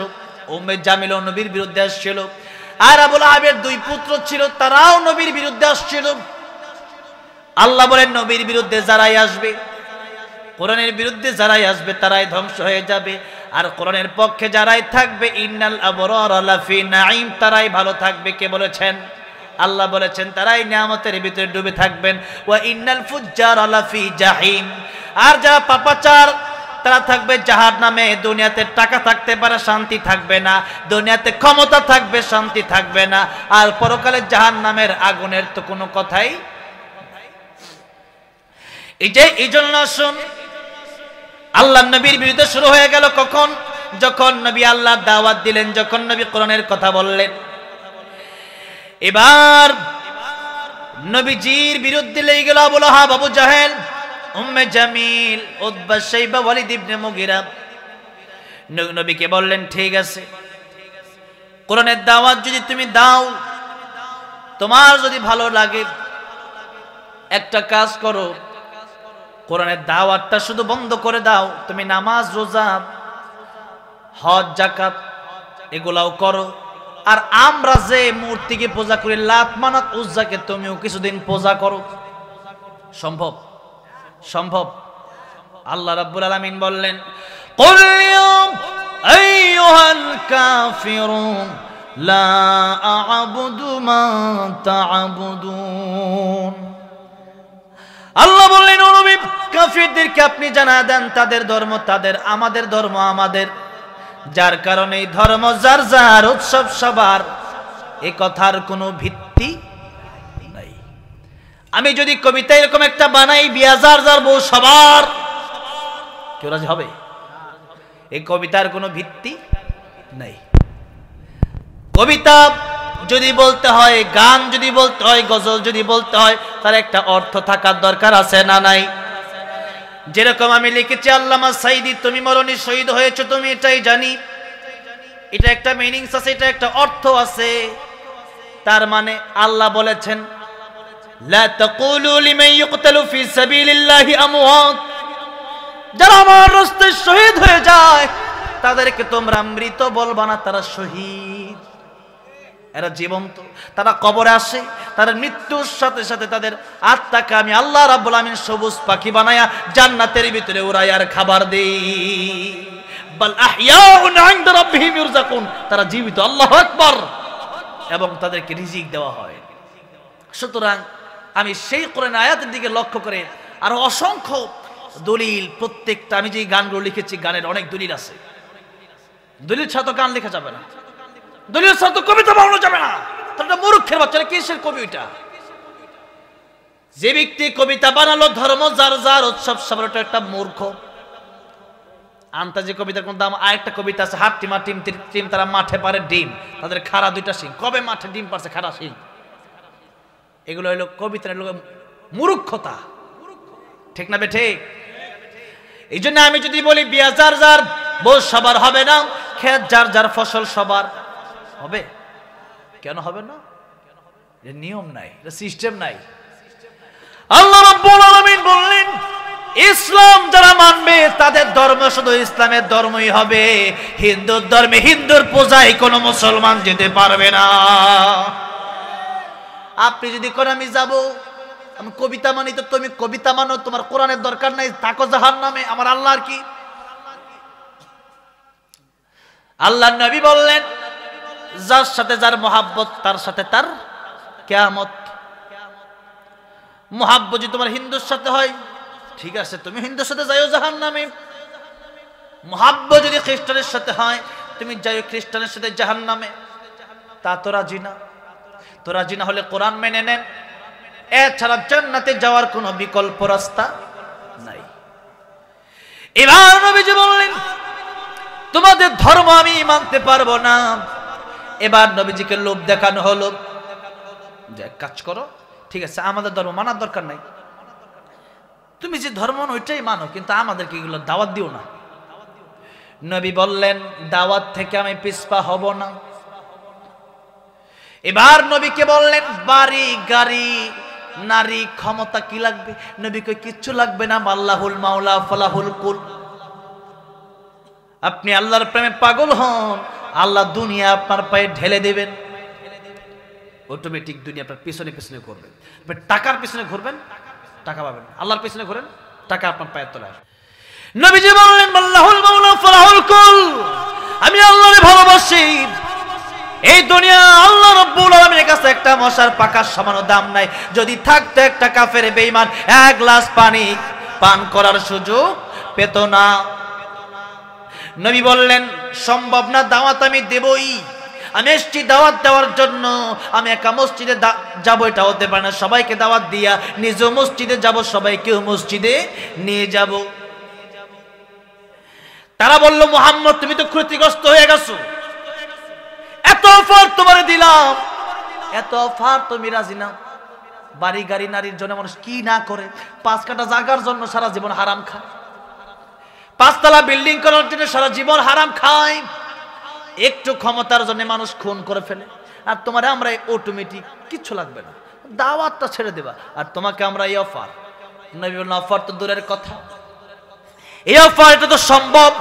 উম্মে জামিল নবীর বিরুদ্ধে আসছিল। আর আবু লাহাবের দুই পুত্র ছিল, তারাও নবীর বিরুদ্ধে আসছিল। আল্লাহ বলেন, নবীর বিরুদ্ধে যারাই আসবে, কোরআনের বিরুদ্ধে যারাই আসবে, তারাই ধ্বংস হয়ে যাবে। আর কোরআনের পক্ষে যারাই থাকবে, ইন্নাল আবরারা লাফি নাঈম, তারাই ভালো থাকবে। কে বলেছেন? আল্লাহ বলেছেন তারাই নিয়ামতের ভিতরে ডুবে থাকবেন। ওয়া ইন্নাল ফুজ্জারা লাফি জাহিম, আর যারা পাপাচার তারা থাকবে জাহান্নামে। দুনিয়াতে টাকা থাকতে পারে, শান্তি থাকবে না। দুনিয়াতে ক্ষমতা থাকবে, শান্তি থাকবে না। আর পরকালে জাহান্নামের আগুনের তো কোনো কথাই। এই জন্য শুন, আল্লাহ নবীর বিরুদ্ধে শুরু হয়ে গেল কখন? যখন নবী আল্লাহ দাওয়াত দিলেন, যখন নবী কোরআনের কথা বললেন। এবার নবীজির বিরুদ্ধে লেগে গেল আবু লাহাব, আবু জাহেল, উম্মে জামিল, উতবা, শাইবা, ওয়ালিদ ইবনে মুগিরা। নবীকে বললেন, ঠিক আছে, কোরআনের দাওয়াত যদি তুমি দাও, তোমার যদি ভালো লাগে, একটা কাজ করো, কোরআনের দাওয়াতটা শুধু বন্ধ করে দাও। তুমি নামাজ, রোজা, হজ, যাকাত এগুলাও করো। আর আমরা যে মূর্তিকে পূজা করি, লাত, মানাত, উজ্জাকে, তুমিও কিছুদিন পূজা করো। সম্ভব? সম্ভব? আল্লাহ রাব্বুল আলামিন বললেন, কুল ইয়া আইয়ুহাল কাফিরুন লা আ'বুদু মা তা'বুদুন। আল্লাহ বললেন, ও নবী, কাফিরদেরকে আপনি জানা দেন তাদের ধর্ম তাদের, আমাদের ধর্ম আমাদের, যার কারণে এই ধর্ম যার যার, উৎসব সবার, এ কথার কোনো ভিত্তি নাই। আমি যদি কবিতা এরকম একটা বানাই, বিয়া যার যার, বউ সবার, কেউ রাজি হবে? এই কবিতার কোনো ভিত্তি নাই। কবিতা যদি বলতে হয়, গান যদি বলতে হয়, গজল যদি বলতে হয়, তার একটা অর্থ থাকার দরকার আছে না নাই? যেরকম আমি লিখেছি, আল্লামা সাইদি তুমি মরণী শহীদ হয়েছো, তুমি এটাই জানি, এটা একটা মিনিংস আছে, এটা একটা অর্থ আছে। তার মানে আল্লাহ বলেছেন, লা তাকুলু লিমান ইউকতালু ফি সাবিলিল্লাহি আমওয়াত, যারা আমার রাস্তায় শহীদ হয়ে যায় তাদেরকে তোমরা মৃত বলবা না, তারা শহীদ, এরা জীবন্ত, তারা কবরে আসে, তাদের মৃত্যুর সাথে সাথে তাদের আত্মাকে আমি আল্লাহ রাব্বুল আমিন সবুজ পাখি বানায়া জান্নাতের ভিতরে উড়াই আর খাবার দেই। বাল আহইয়াউন ইনদা রাব্বিহিম ইরযাকুন, তারা জীবিত, আল্লাহু আকবার, এবং তাদেরকে রিজিক দেওয়া হয়। সুতরাং আমি সেই কোরআন আয়াতের দিকে লক্ষ্য করে আর অসংখ্য দলিল, প্রত্যেকটা আমি যে গানগুলো লিখেছি গানের অনেক দলিল আছে। দলিল ছাড়া তো গান লেখা যাবে না, দলিল ছাড়া তো কবিতা বানানো যাবে না। তাহলে মূর্খের বাচ্চারা কিসের কবি? ওইটা যে ব্যক্তি কবিতা বানালো ধর্ম যার যার, উৎসব সবার, একটা মূর্খ। আন্তাজি কবিতার কোন দাম? আরেকটা কবিতা আছে, হাত টিমা টিম টিম তারা মাঠে পারে ডিম, তাদের খাড়া দুইটা শিং, কবে মাঠে ডিম পারছে খাড়া শিং? এগুলো হলো কবিতার মূর্খতা, ঠিক না বে ঠিক? এই জন্য আমি যদি বলি বিয়া যার যার, বউ সবার হবে না, ক্ষেত যার যার, ফসল সবার হবে, কেন হবে না? এর নিয়ম নাই, এটা সিস্টেম নাই। আল্লাহ রাব্বুল আলামিন বললেন, ইসলাম যারা মানবে তাদের ধর্ম শুধু ইসলামের ধর্মই হবে, হিন্দুর ধর্মে হিন্দুর পূজায় কোনো মুসলমান যেতে পারবে না। আপনি যদি কোন আমি যাব, আমি কবিতা মানি, তো তুমি কবিতা মানো, তোমার কোরআনের দরকার নাই, থাকো জাহান্নামে, আমার আল্লাহর কি? আল্লাহর নবী বললেন, যার সাথে যার মহাব্বত তার সাথে তার কিয়ামত। মহাব্বত যদি তোমার হিন্দুর সাথে হয়, ঠিক আছে, তুমি হিন্দুর সাথে যাইও জাহান্নামে। মহাব্বত যদি খ্রিস্টানের সাথে হয়, তুমি যাইও খ্রিস্টানের সাথে জাহান্নামে। তা তো রাজি না। তো রাজি না হলে কোরআন মেনে নেন, এছাড়া জান্নাতে যাওয়ার কোনো বিকল্প রাস্তা নাই। এবার নবীজি বললেন, তোমাদের ধর্ম আমি মানতে পারবো না। এবার নবীজিকে লোভ দেখানো হলো, যে কাজ করো, ঠিক আছে, আমাদের ধর্ম মানার দরকার নাই, তুমি যে ধর্ম ওইটাই মানো, কিন্তু আমাদেরকে এগুলো দাওয়াত দিও না। নবী বললেন, দাওয়াত থেকে আমি পিছপা হব না। এবার নবীকে বললেন, বাড়ি গাড়ি নারী ক্ষমতা কি লাগবে? নবী কই কিচ্ছু লাগবে না, আল্লাহুল মাওলা ফালাহুল কুল। আপনি আল্লাহর প্রেমে পাগল হন, আল্লাহ দুনিয়া আপনার পায়ে ঢেলে দেবেন, অটোমেটিক দুনিয়া আপনার পিছনে পিছনে ঘুরবেন। টাকার পিছনে ঘুরবেন, টাকা পাবেন, আল্লাহর পিছনে ঘুরেন, টাকা আপনার পায়ের তলায় আসবে। নবীজি বললেন, আল্লাহুল মাওলা ফালাহুল কুল, আমি আল্লাহরে ভালোবাসি। এই দুনিয়া আল্লাহ রাব্বুল আলামিনের কাছে একটা মশার পাকার সমান দাম নাই। যদি থাকতো একটা কাফের বেঈমান এক গ্লাস পানি পান করার সুযোগ পেত না। নবী বললেন, সম্ভব না, দাওয়াত আমি দেবই। আমি এসছি দাওয়াত দেওয়ার জন্য, আমি একা মসজিদে যাবো এটা হতে পারে না, সবাইকে দাওয়াত দিয়া নিজেও মসজিদে যাব, সবাইকেও মসজিদে নিয়ে যাব। তারা বলল, মুহাম্মদ তুমি তো ক্ষতিগ্রস্ত হয়ে গেছো, এত অফার তোমারে দিলাম, এত অফার তুমি রাজি না? বাড়ি গাড়ি নারীর জন্য মানুষ কি না করে, 5 কাঠা জায়গার জন্য সারা জীবন হারাম খায়, 5 তলা বিল্ডিং করার জন্য সারা জীবন হারাম খায়, একটু ক্ষমতার জন্য মানুষ খুন করে ফেলে। আর তোমার আমরা অটোমেটিক কিচ্ছু লাগবে না, দাওয়াতটা ছেড়ে দেবা, আর তোমাকে আমরা এই অফার। নবী বললেন, অফার তো দূরের কথা, এই অফার এটা তো সম্ভব।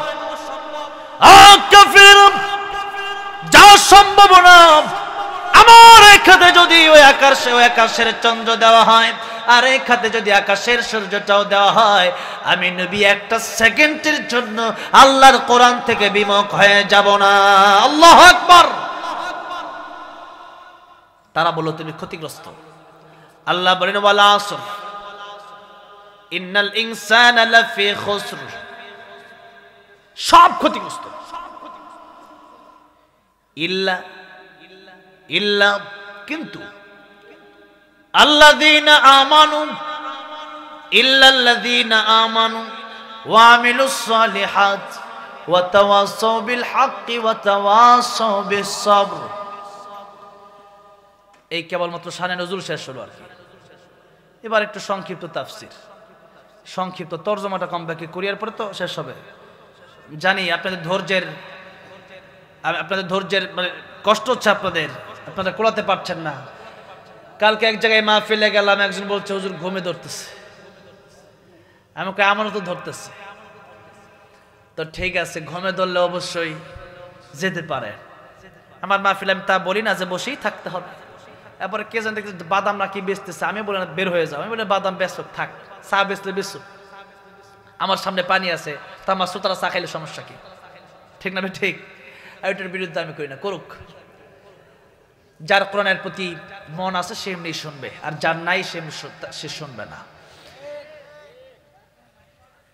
কাফির, যা সম্ভব না, আমার এক হাতে যদি ওই আকাশের চন্দ্র দেওয়া হয়, আর এক হাতে যদি আকাশের সূর্যটাও দেওয়া হয়, আমি নবী একটা সেকেন্ডের জন্য আল্লাহর কোরআন থেকে বিমুখ হয়ে যাব না। আল্লাহু আকবার। তারা বলল, তুমি ক্ষতিগ্রস্ত। আল্লাহ বলেন, ওয়াল আসর, ইন্নাল ইনসানা লাফি খুসর, সব ক্ষতিগ্রস্ত। ইল্লা ইল্লা কিন্তু আল্লাযীনা আমানু, ইল্লাল্লাযীনা আমানু ওয়া আমিলুস সালিহাত ওয়া তাওয়াসাউ বিল হাক্কি ওয়া তাওয়াসাউ বিস সাবর। এই কেবলমাত্র শানে নজুল শেষ হলো আর কি। এবার একটু সংক্ষিপ্ত তাফসীর, সংক্ষিপ্ত তরজমাটা কম বাকি কোরিয়ার পরে তো শেষ হবে। জানি আপনাদের ধৈর্যের মানে কষ্ট হচ্ছে, আপনারা কোলাতে পারছেন না। কালকে এক জায়গায় মাহফিলে গেলাম, একজন বলছে হুজুর ঘুমে ধরতেছে। আমাকে আমারও তো ধরতেছে। তো ঠিক আছে, ঘুমে ধরলে অবশ্যই যেতে পারে। আমার মাহফিলে আমি তা বলি না যে বসেই থাকতে হবে। এরপরে কে জানতে বাদাম নাকি বেচতেছে, আমি বলি না বের হয়ে যাও। আমি বলি বাদাম বেচো, থাক, চা বেচলে বেচো, আমার সামনে পানি আছে, তা আমার শ্রোতারা চা খাইলে সমস্যা কি? ঠিক না? ঠিক। ওইটার বিরুদ্ধে আমি করি না, করুক। যার কোরআনের প্রতি মন আছে সে এমনি শুনবে, আর যার নাই সে শুনবে না।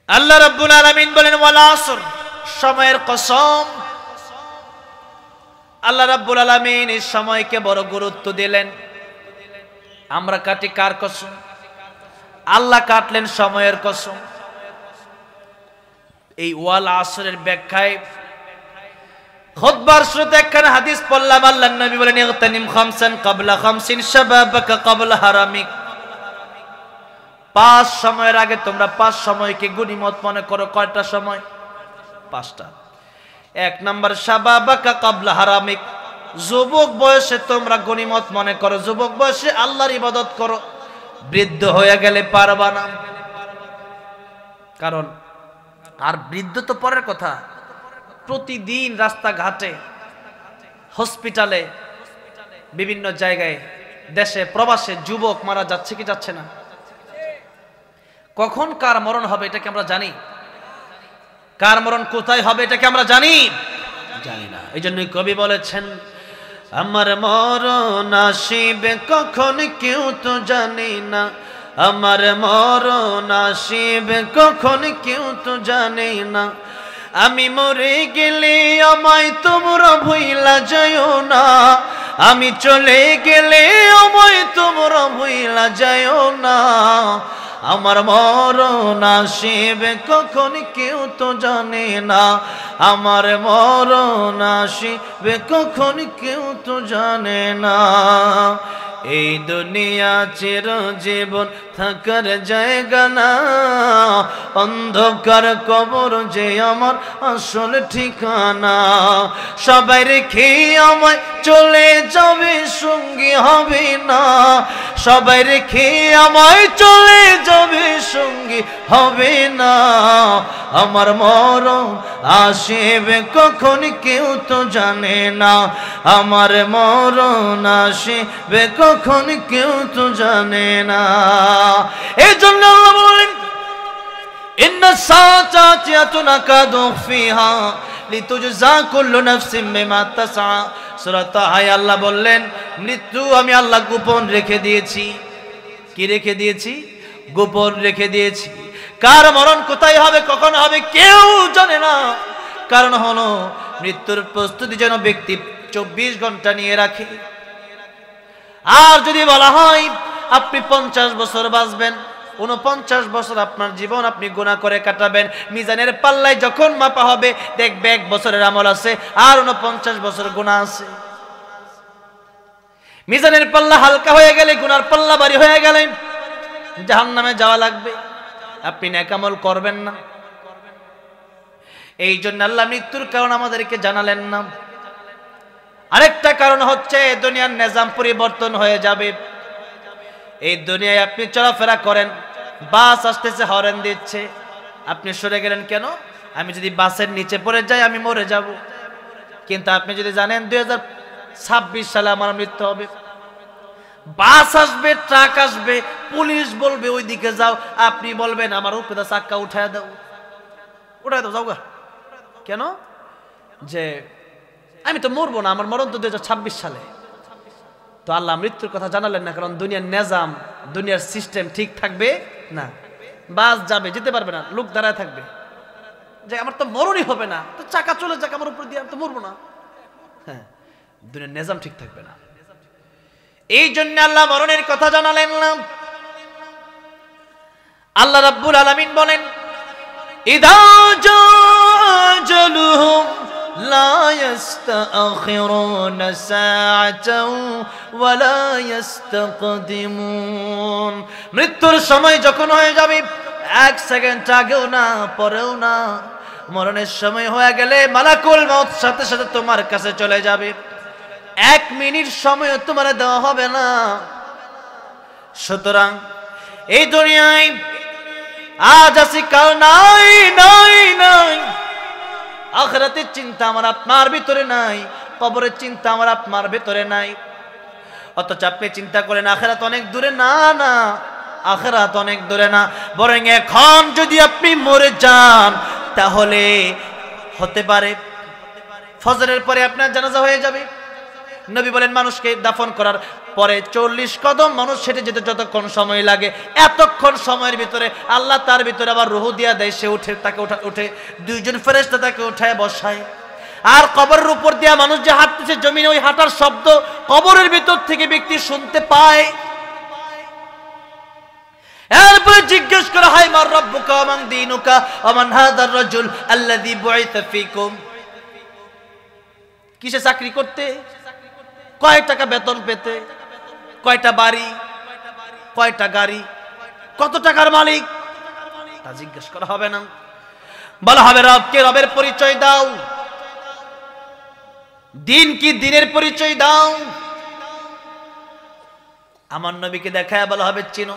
আল্লাহ রাব্বুল আলামিন বলেন ওয়াল আসর, সময়ের কসম। আল্লাহ রাব্বুল আলামিন এই সময়কে বড় গুরুত্ব দিলেন। আমরা কাটি কার কসম? আল্লাহ কাটলেন সময়ের কসম। এই ওয়াল আসরের ব্যাখ্যায় খুতবার শুরুতে একখানা হাদিস পড়লাম। আল্লাহর নবী বলেন ইগতানিম খামসান ক্বাবলা খামসিন শাবাবাকা ক্বাবলা হারামিক। 5 সময়ের আগে তোমরা 5 সময়কে গনিমত মনে করো। কয়টা সময়? 5টা। 1 নাম্বার শাবাবাকা ক্বাবলা হারামিক, যুবক বয়সে তোমরা গনিমত মনে করো, যুবক বয়সে আল্লাহর ইবাদত করো। বৃদ্ধ হয়ে গেলে পারবা না। কারণ আর বৃদ্ধ তো পরের কথা, প্রতিদিন রাস্তাঘাটে, হসপিটালে, বিভিন্ন জায়গায়, দেশে প্রবাসে যুবক মারা যাচ্ছে কি যাচ্ছে না? কখন কার মরণ হবে এটা কি আমরা জানি? কার মরণ কোথায় হবে এটা কি আমরা জানি? জানি না। এই জন্যই কবি বলেছেন আমার মরণ আসিবে কখন কেউ তো জানি না, আমার মরণ আসিবে কখন কেউ তো জানে না। আমি মরে গেলে আমায় তোমরা ভুইলা যাইও না, আমি চলে গেলে আমায় তোমরা ভুইলা যাইও না। আমার মরণ আসিবে কখন কেউ তো জানে না, আমার মরণ আসিবে কখন কেউ তো জানে না। এই দুনিয়া চিরজীবন থাকার জায়গা না, অন্ধকার কবর যে আমার আসল ঠিকানা। সবাই রেখে আমায় চলে যাবে, সঙ্গী হবে না। সবাই রেখে আমায় চলে যাবে, সঙ্গী হবে না। আমার মরণ আসিবে কখন কেউ তো জানে না, আমার মরণ আসিবে কখন কেউ তো জানে না। এই জন্য আল্লাহ বলেন ইন্না সাআতাতি আতুনাকাদু ফিহা লিতুজজা কুল্লু নাফসিন বিমা তাসআ। সূরা তাহায় আল্লাহ বললেন মৃত্যু আমি আল্লাহ গোপন রেখে দিয়েছি। কি রেখে দিয়েছি? গোপন রেখে দিয়েছি। কার মরণ কোথায় হবে, কখন হবে কেউ জানে না। কারণ হলো মৃত্যুর প্রস্তুতি যেন ব্যক্তি 24 ঘন্টা নিয়ে রাখে। আর যদি বলা হয় আপনি 50 বছর বাঁচবেন, 49 বছর আপনার জীবন আপনি গুনাহ করে কাটাবেন, মিজানের পাল্লায় যখন মাপা হবে দেখবে 1 বছরের আমল আছে আর 49 বছর গুনাহ আছে। মিজানের পাল্লা হালকা হয়ে গেলে, গুনার পাল্লা ভারী হয়ে গেলে জাহান্নামে যাওয়া লাগবে। আপনি নেক আমল করবেন না। এই জন্য আল্লাহ মৃত্যুর কারণ আমাদেরকে জানালেন না। আরেকটা কারণ হচ্ছে দুনিয়ার নিজাম পরিবর্তন হয়ে যাবে। এই দুনিয়ায় আপনি চলাফেরা করেন, বাস আসতেছে, হরেন দিচ্ছে, আপনি সরে গেলেন কেন? আমি যদি বাসের নিচে পড়ে যাই আমি মরে যাব। কিন্তু আপনি যদি জানেন 2026 সালে আমার মৃত্যু হবে, বাস আসবে, ট্রাক আসবে, পুলিশ বলবে ওই দিকে যাও, আপনি বলবেন আমার উপরে চাক্কা উঠায় দাও, যাও গা। কেন? যে আমি তো মরবো না, আমার মরণ তো 2026 সালে। তো আল্লাহ মৃত্যুর কথা জানালেন না, কারণ দুনিয়ার নিজাম, দুনিয়ার সিস্টেম ঠিক থাকবে না। বাস যাবে, যেতে পারবে না, লোক দাঁড়ায় থাকবে যে আমার তো মরণই হবে না, তো চাকা চলে যাক আমার উপর দিয়ে, আমি তো মরবো না। হ্যাঁ, দুনিয়ার নিজাম ঠিক থাকবে না। এই জন্য আল্লাহ মরণের কথা জানালেন না। আল্লাহ রাব্বুল আলামিন বলেন, ইদা জাজালুহুম লা ইস্তাখিরুনা সাআতাও ওয়া লা ইস্তাকদিমুন। মৃত্যুর সময় যখন হয়ে যাবে, এক সেকেন্ড আগেও না পরেও না, মরণের সময় হয়ে গেলে মালাকুল মউত সাথে সাথে তোমার কাছে চলে যাবে, এক মিনিট সময় তোমার দেওয়া হবে না। সুতরাং এই দুনিয়ায় আজ আছি কাল নাই নাই নাই, আখিরাতের চিন্তা আমার আপনার ভিতরে নাই, কবরের চিন্তা আমার আপনার ভিতরে নাই। অথচ আপনি চিন্তা করেন আখিরাত অনেক দূরে। না না, আখিরাত অনেক দূরে না, বরং এখন যদি আপনি মরে যান তাহলে হতে পারে ফজরের পরে আপনার জানাজা হয়ে যাবে। নবী বলেন মানুষকে দাফন করার পরে 40 কদম মানুষ হেঁটে যেতে যতক্ষণ সময় লাগে, এতক্ষণ সময়ের ভিতরে আল্লাহ তার ভিতরে আবার রূহ দিয়া দেয়, সে উঠে, তাকে উঠে দুইজন ফেরেশতা তাকে উঠায় বসায়। আর কবরের উপর দিয়া মানুষ যে হাঁটতেছে জমিনে, ওই হাঁটার শব্দ কবরের ভিতর থেকে ব্যক্তি শুনতে পায়। এরপরে জিজ্ঞেস করা হয়, মার রাব্বুকা ওয়া মান দীনুকা ওয়া মান হাযার রাজুল আল্লাযী বুইসা ফীকুম। কিসে চাকরি করতে, কয় টাকা বেতন পেতে, কয়টা বাড়ি, কয়টা গাড়ি, কত টাকার মালিক, তা জিজ্ঞেস করা হবে না। বলা হবে রবকে রবের পরিচয় দাও, দিন কি দিনের পরিচয় দাও। আমার নবীকে দেখায় বলা হবে চিনো।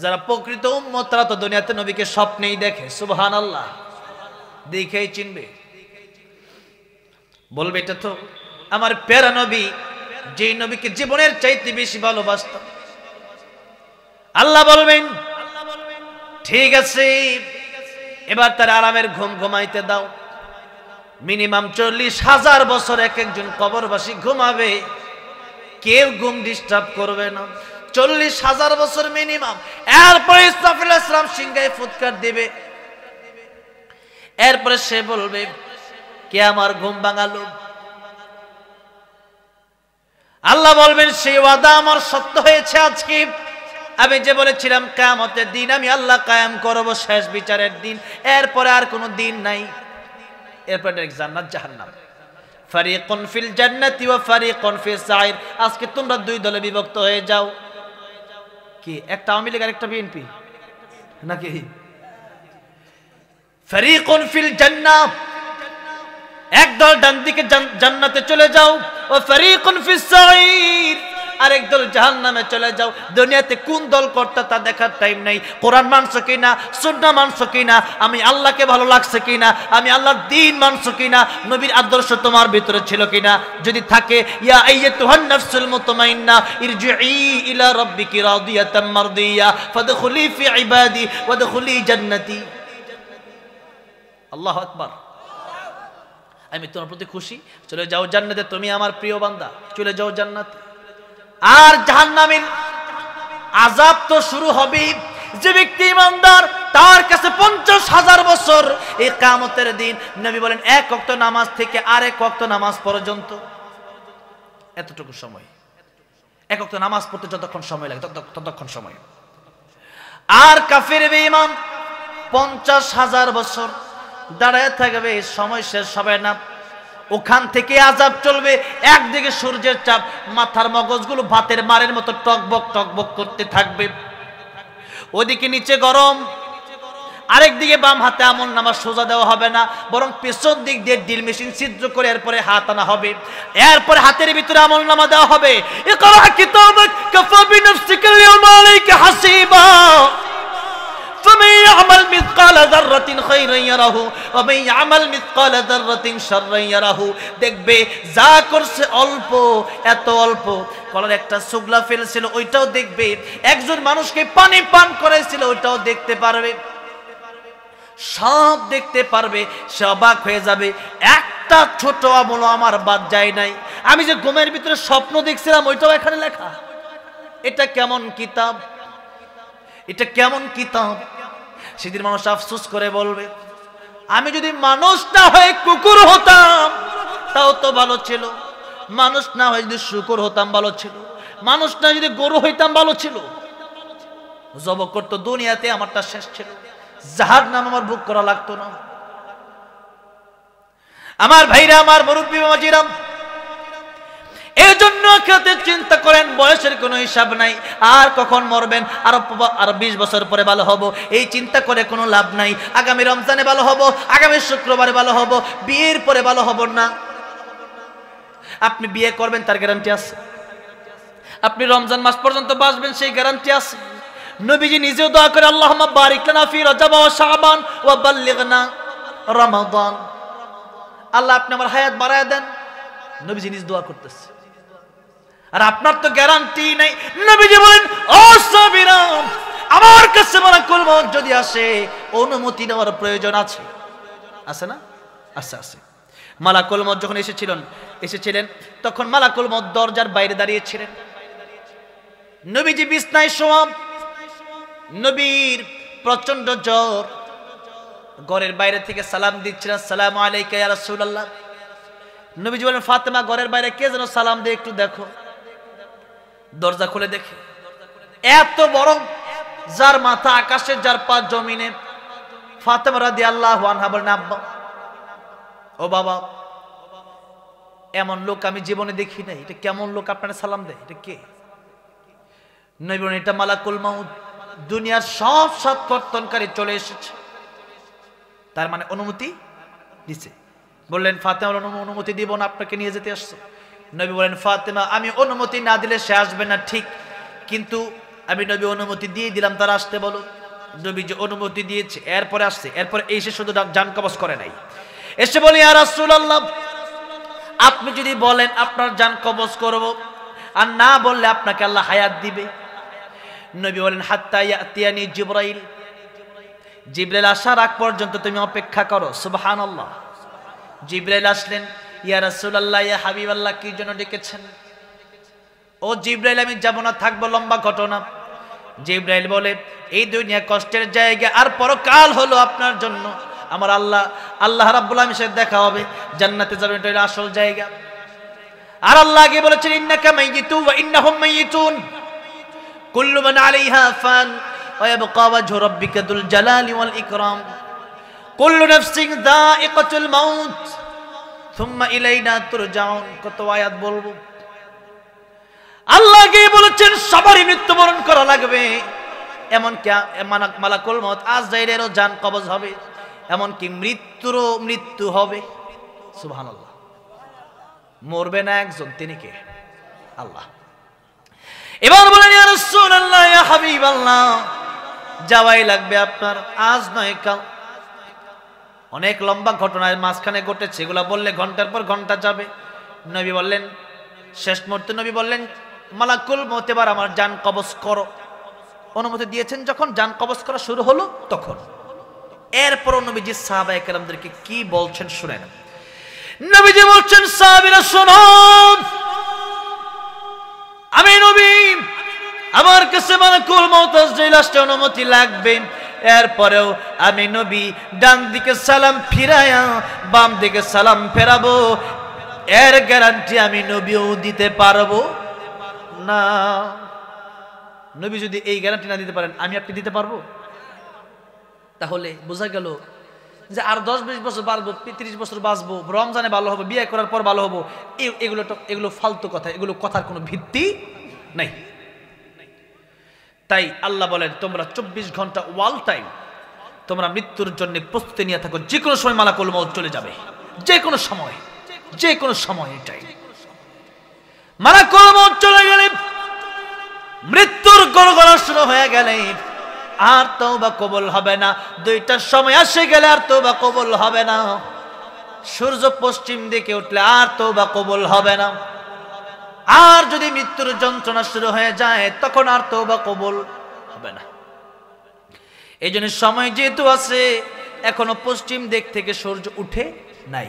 যারা প্রকৃত উম্মত তারা তো দুনিয়াতে নবীকে স্বপ্নেই দেখে, সুবহানাল্লাহ, দেখেই চিনবে, বলবে এটা তো আমার প্যারা নবী, যেই নবীকে জীবনের চাইতে বেশি ভালোবাসতাম। আল্লাহ বলবেন ঠিক আছে, এবার তার আরামের ঘুম ঘুমাইতে দাও। মিনিমাম 40,000 বছর এক একজন কবরবাসী ঘুমাবে, কেউ ঘুম ডিস্টার্ব করবে না, 40,000 বছর মিনিমাম। এরপরে ইসরাফিল আলাইহিস সালাম সিংহায় ফুৎকার দিবে, এরপরে সে বলবে কে আমার ঘুম ভাঙালো। আল্লাহ বলবেন সেই ওয়াদা আমার সত্য হয়েছে আজকে, আমি যে বলেছিলাম কিয়ামতের দিন আমি আল্লাহ কায়েম করব, শেষ বিচারের দিন, এরপরে আর কোনো দিন নাই। এরপরে জান্নাত জাহান্নাম, ফারিকুন ফিল জান্নাতি ওয়া ফারিকুন ফিস সাইর। আজকে তোমরা দুই দলে বিভক্ত হয়ে যাও। কি একটা আওয়ামী লীগ আর একটা বিএনপি নাকি? ফারিকুন ফিল জান্নাহ, একদল ডান দিকে জান্নাতে চলে যাও, ও ফারিকুন ফিস সাইর, আরেক দল জাহান্নামে চলে যাও। দুনিয়াতে কোন দল কর্তা তা দেখার টাইম নাই। কোরআন মানছো কিনা, সুন্নাহ মানছো কিনা, আমি আল্লাহকে ভালো লাগছে কিনা, আমি আল্লাহর দ্বীন মানছো কিনা, নবীর আদর্শ তোমার ভিতরে ছিল কিনা। যদি থাকে, ইয়া আইয়াতুহান নাফসুল মুতমাইন্না ইরজিই ইলা রাব্বিকি রাদিয়াতাম মারদিয়া ফাদখুলি ফি ইবাদি ওয়াদখুলি জান্নাতি। আল্লাহু আকবার। আমি তোমার প্রতি খুশি, চলে যাও জান্নাতে, তুমি আমার প্রিয় বান্দা, চলে যাও জান্নাতে। আর জাহান্নামের আযাব তো শুরু হবে। যে ব্যক্তি ইমানদার, তার কাছে 50,000 বছর এই কিয়ামতের দিন। নবী বলেন এক ওয়াক্ত নামাজ থেকে আরেক ওয়াক্ত নামাজ পর্যন্ত এতটুকু সময়, এক ওয়াক্ত নামাজ পড়তে যতক্ষণ সময় লাগে ততক্ষণ সময়। আর কাফির বেঈমান 50,000 বছর দাঁড়ায় থাকবে, সময় শেষ হবে না। ওখান থেকে আযাব চলবে, একদিকে সূর্যের চাপ, মাথার মগজগুলো ভাতের মারের মতো টকবক টকবক করতে থাকবে, ওদিকে নিচে গরম, আরেকদিকে বাম হাতে আমল নামা সোজা দেওয়া হবে না, বরং পেছন দিক দিয়ে ড্রিল মেশিন ছিদ্র করে এরপরে হাত আনা হবে, এরপরে হাতের ভিতরে আমল নামা দেওয়া হবে। ইকরা কিতাবাক কাফা বিনাফসিকা আল-ইয়াওমা আলাইকা হাসিবা فمن يعمل مثقال ذرة خيرا يره ومن يعمل مثقال ذرة شرا يره। দেখবে যা করছে অল্প, এত অল্প, কলার একটা সুগলা ফেলছিল ওইটাও দেখবে, একজন মানুষকে পানি পান করাইছিল ওইটাও দেখতে পারবে, সব দেখতে পারবে। সে অবাক হয়ে যাবে, একটা ছোট আমল আমার বাদ যায় নাই। আমি যে ঘুমের ভিতরে স্বপ্ন দেখছিলাম ওইটাও এখানে লেখা। এটা কেমন কিতাব, এটা কেমন কিতাব? সেদিন মানুষ আফসোস করে বলবে, আমি যদি মানুষ না হয়ে কুকুর হতাম তাও তো ভালো ছিল, মানুষ না হয়ে যদি শুকর হতাম ভালো ছিল, মানুষ না যদি গরু হইতাম ভালো ছিল। জব করতো দুনিয়াতে আমারটা শেষ ছিল, জাহান্নাম আমার ভোগ করা লাগতো না। আমার ভাইরা, আমার মুরব্বী বাবাজিরা, এই জন্য খেতে চিন্তা করেন, বয়সের কোনো হিসাব নাই, আর কখন মরবেন, আর 20 বছর পরে ভালো হব, এই চিন্তা করে কোনো লাভ নাই। আগামী রমজানে ভালো হব, আগামী শুক্রবারে ভালো হব, বিয়ের পরে ভালো হব না। আপনি বিয়ে করবেন তার গ্যারান্টি আছে? আপনি রমজান মাস পর্যন্ত বাঁচবেন সেই গ্যারান্টি আছে? নবীজি নিজেও দোয়া করে, আল্লাহুম্মা বারিক লানা ফি রজব ওয়া শাবান ওয়া বাল্লিগনা রমাদান। আল্লাহ আপনি আমার হায়াত বাড়ায় দেন, নবীজি নিজ দোয়া করতেছে। আর আপনার তো গ্যারান্টি নাই। নবীজি বলেন, ও সাহাবীরা, আমার কাছে মালাকুল মউত যদি আসে, অনুমতি নেওয়ার প্রয়োজন আছে। আছে না? আছে। মালাকুল মউত যখন এসেছিলেন তখন মালাকুল মউত দরজার বাইরে দাঁড়িয়েছিলেন। নবীজি বিছনায় শোয়া, নবীর প্রচন্ড জ্বর, ঘরের বাইরে থেকে সালাম দিচ্ছিলেন, আসসালামু আলাইকা ইয়া রাসূলুল্লাহ। নবীজি বলেন, ফাতেমা, ঘরের বাইরে কে যেন সালাম দিয়ে একটু দেখো। দরজা খুলে দেখে এত বড়, যার মাথা আকাশে, যার পা জমিনে। ফাতেমা রাদিয়াল্লাহু আনহা বলেন, আব্বা, ও বাবা, এমন লোক আমি জীবনে দেখি নাই, এটা কেমন লোক আপনারা সালাম দেয়, এটা কে? নবী বলেন, এটা মালাকুল মউত, দুনিয়ার সব সৎকর্তনকারী চলে এসেছে। তার মানে অনুমতি দিছে। বললেন, ফাতেমা, অনুমতি দিব না, আপনাকে নিয়ে যেতে আসছো। নবী বলেন, ফাতেমা, আমি অনুমতি না দিলে সে আসবে না ঠিক, কিন্তু আমি নবী অনুমতি দিয়ে দিলাম, তারা আসতে বলো। নবী যে অনুমতি দিয়েছে, এরপরে আসছে, এরপরে এসে শুধু জান কবজ করে নাই, এসে বলি, ইয়া রাসূলুল্লাহ, আপনি যদি বলেন আপনার জান কবজ করব, আর না বললে আপনাকে আল্লাহ হায়াত দিবে। নবী বলেন, হাত্তা ইয়াতিয়ানি জিবরাইল, জিবরাইল আসার আগ পর্যন্ত তুমি অপেক্ষা করো। সুবহানাল্লাহ। জিবরাইল আসলেন, ইয়া রাসূলুল্লাহ, ইয়া হাবিবাল্লাহ, কি জন্য ডেকেছেন? ও জিবরাইল, আমি যাব না, থাকবো, লম্বা ঘটনা। জিবরাইল বলে, এই দুনিয়া কষ্টের জায়গা, আর পরকাল হলো আপনার জন্য। আমার আল্লাহ রাব্বুল আলামিনের সাথে দেখা হবে, জান্নাতে যাবেন, এটা আসল জায়গা। আর আল্লাহ আগে বলেছেন, ইন্নাকা মাইয়িতুন ওয়া ইন্নাহুম মাইয়িতুন, কুল্লু মান আলাইহা ফান ওয়া ইয়াবকা ওয়াজহু রাব্বিকা যুল জালালি ওয়াল ইকরাম, কুল্লু নাফসিন যায়িকাতুল মাউত সুম্মা ইলাইনা তুরজাউন। কত আয়াত বলবো। আল্লাহ আগে বলেছেন, সবারই মৃত্যুবরণ করা লাগবে, এমন কি মালাকুল মউত আজরাইলেরও জান কবজ হবে, এমনকি মৃত্যুরও মৃত্যু হবে। সুবহানাল্লাহ। মরবে না একজন, তিনি কে? আল্লাহ। এবার বলেন, ইয়া রাসূলুল্লাহ, ইয়া হাবিবাল্লাহ, যাওয়াই লাগবে আপনার, আজ নয় কাল। অনেক লম্বা ঘটনার মাঝখানে ঘটেছে, এগুলা বললে ঘন্টার পর ঘন্টা যাবে। নবী বললেন, শেষ মুহূর্তে নবী বললেন, মালাকুল মউত, এবার আমার জান কবজ করো। অনুমতি দিয়েছেন, যখন জান কবজ করা শুরু হলো তখন। এরপর নবীজি সাহাবায়ে কেরামদেরকে কি বলছেন শুনেন। নবীজি বলছেন, সাহাবীরা শোনো, আমি নবী, আমার কাছে মালাকুল মউত আজরাইল আসতে অনুমতি লাগবে। এরপরেও আমি নবী ডান দিকে সালাম ফিরায়া বাম দিকে সালাম ফেরাবো, এর গ্যারান্টি আমি নবীও দিতে পারবো না। নবী যদি এই গ্যারান্টি না দিতে পারেন, আমি আপনি দিতে পারবো? তাহলে বোঝা গেল যে আর 10-20 বছর বাঁচবো, 30 বছর বাঁচবো, রমজানে ভালো হবো, বিয়ে করার পর ভালো হবো, এগুলো ফালতু কথা, এগুলো কথার কোনো ভিত্তি নাই। তাই আল্লাহ বলেন, তোমরা 24 ঘন্টা ওয়াল টাইম তোমরা মৃত্যুর জন্য প্রস্তুতি নিয়ে থাকো, যে কোনো সময় মালাকুল মউত চলে যাবে, যে কোনো সময়, যে কোনো সময়। এটাই মালাকুল মউত চলে গেলে, মৃত্যুর গড়গড়া শুরু হয়ে গেলে আর তওবা কবুল হবে না। 2টার সময় আসে গেলে আর তওবা কবুল হবে না। সূর্য পশ্চিম দিকে উঠলে আর তওবা কবুল হবে না। আর যদি মৃত্যুর যন্ত্রণা শুরু হয়ে যায়, তখন আর তওবা কবুল হবে না। এই জন্য সময় যেহেতু আছে, এখনো পশ্চিম দিক থেকে সূর্য উঠে নাই,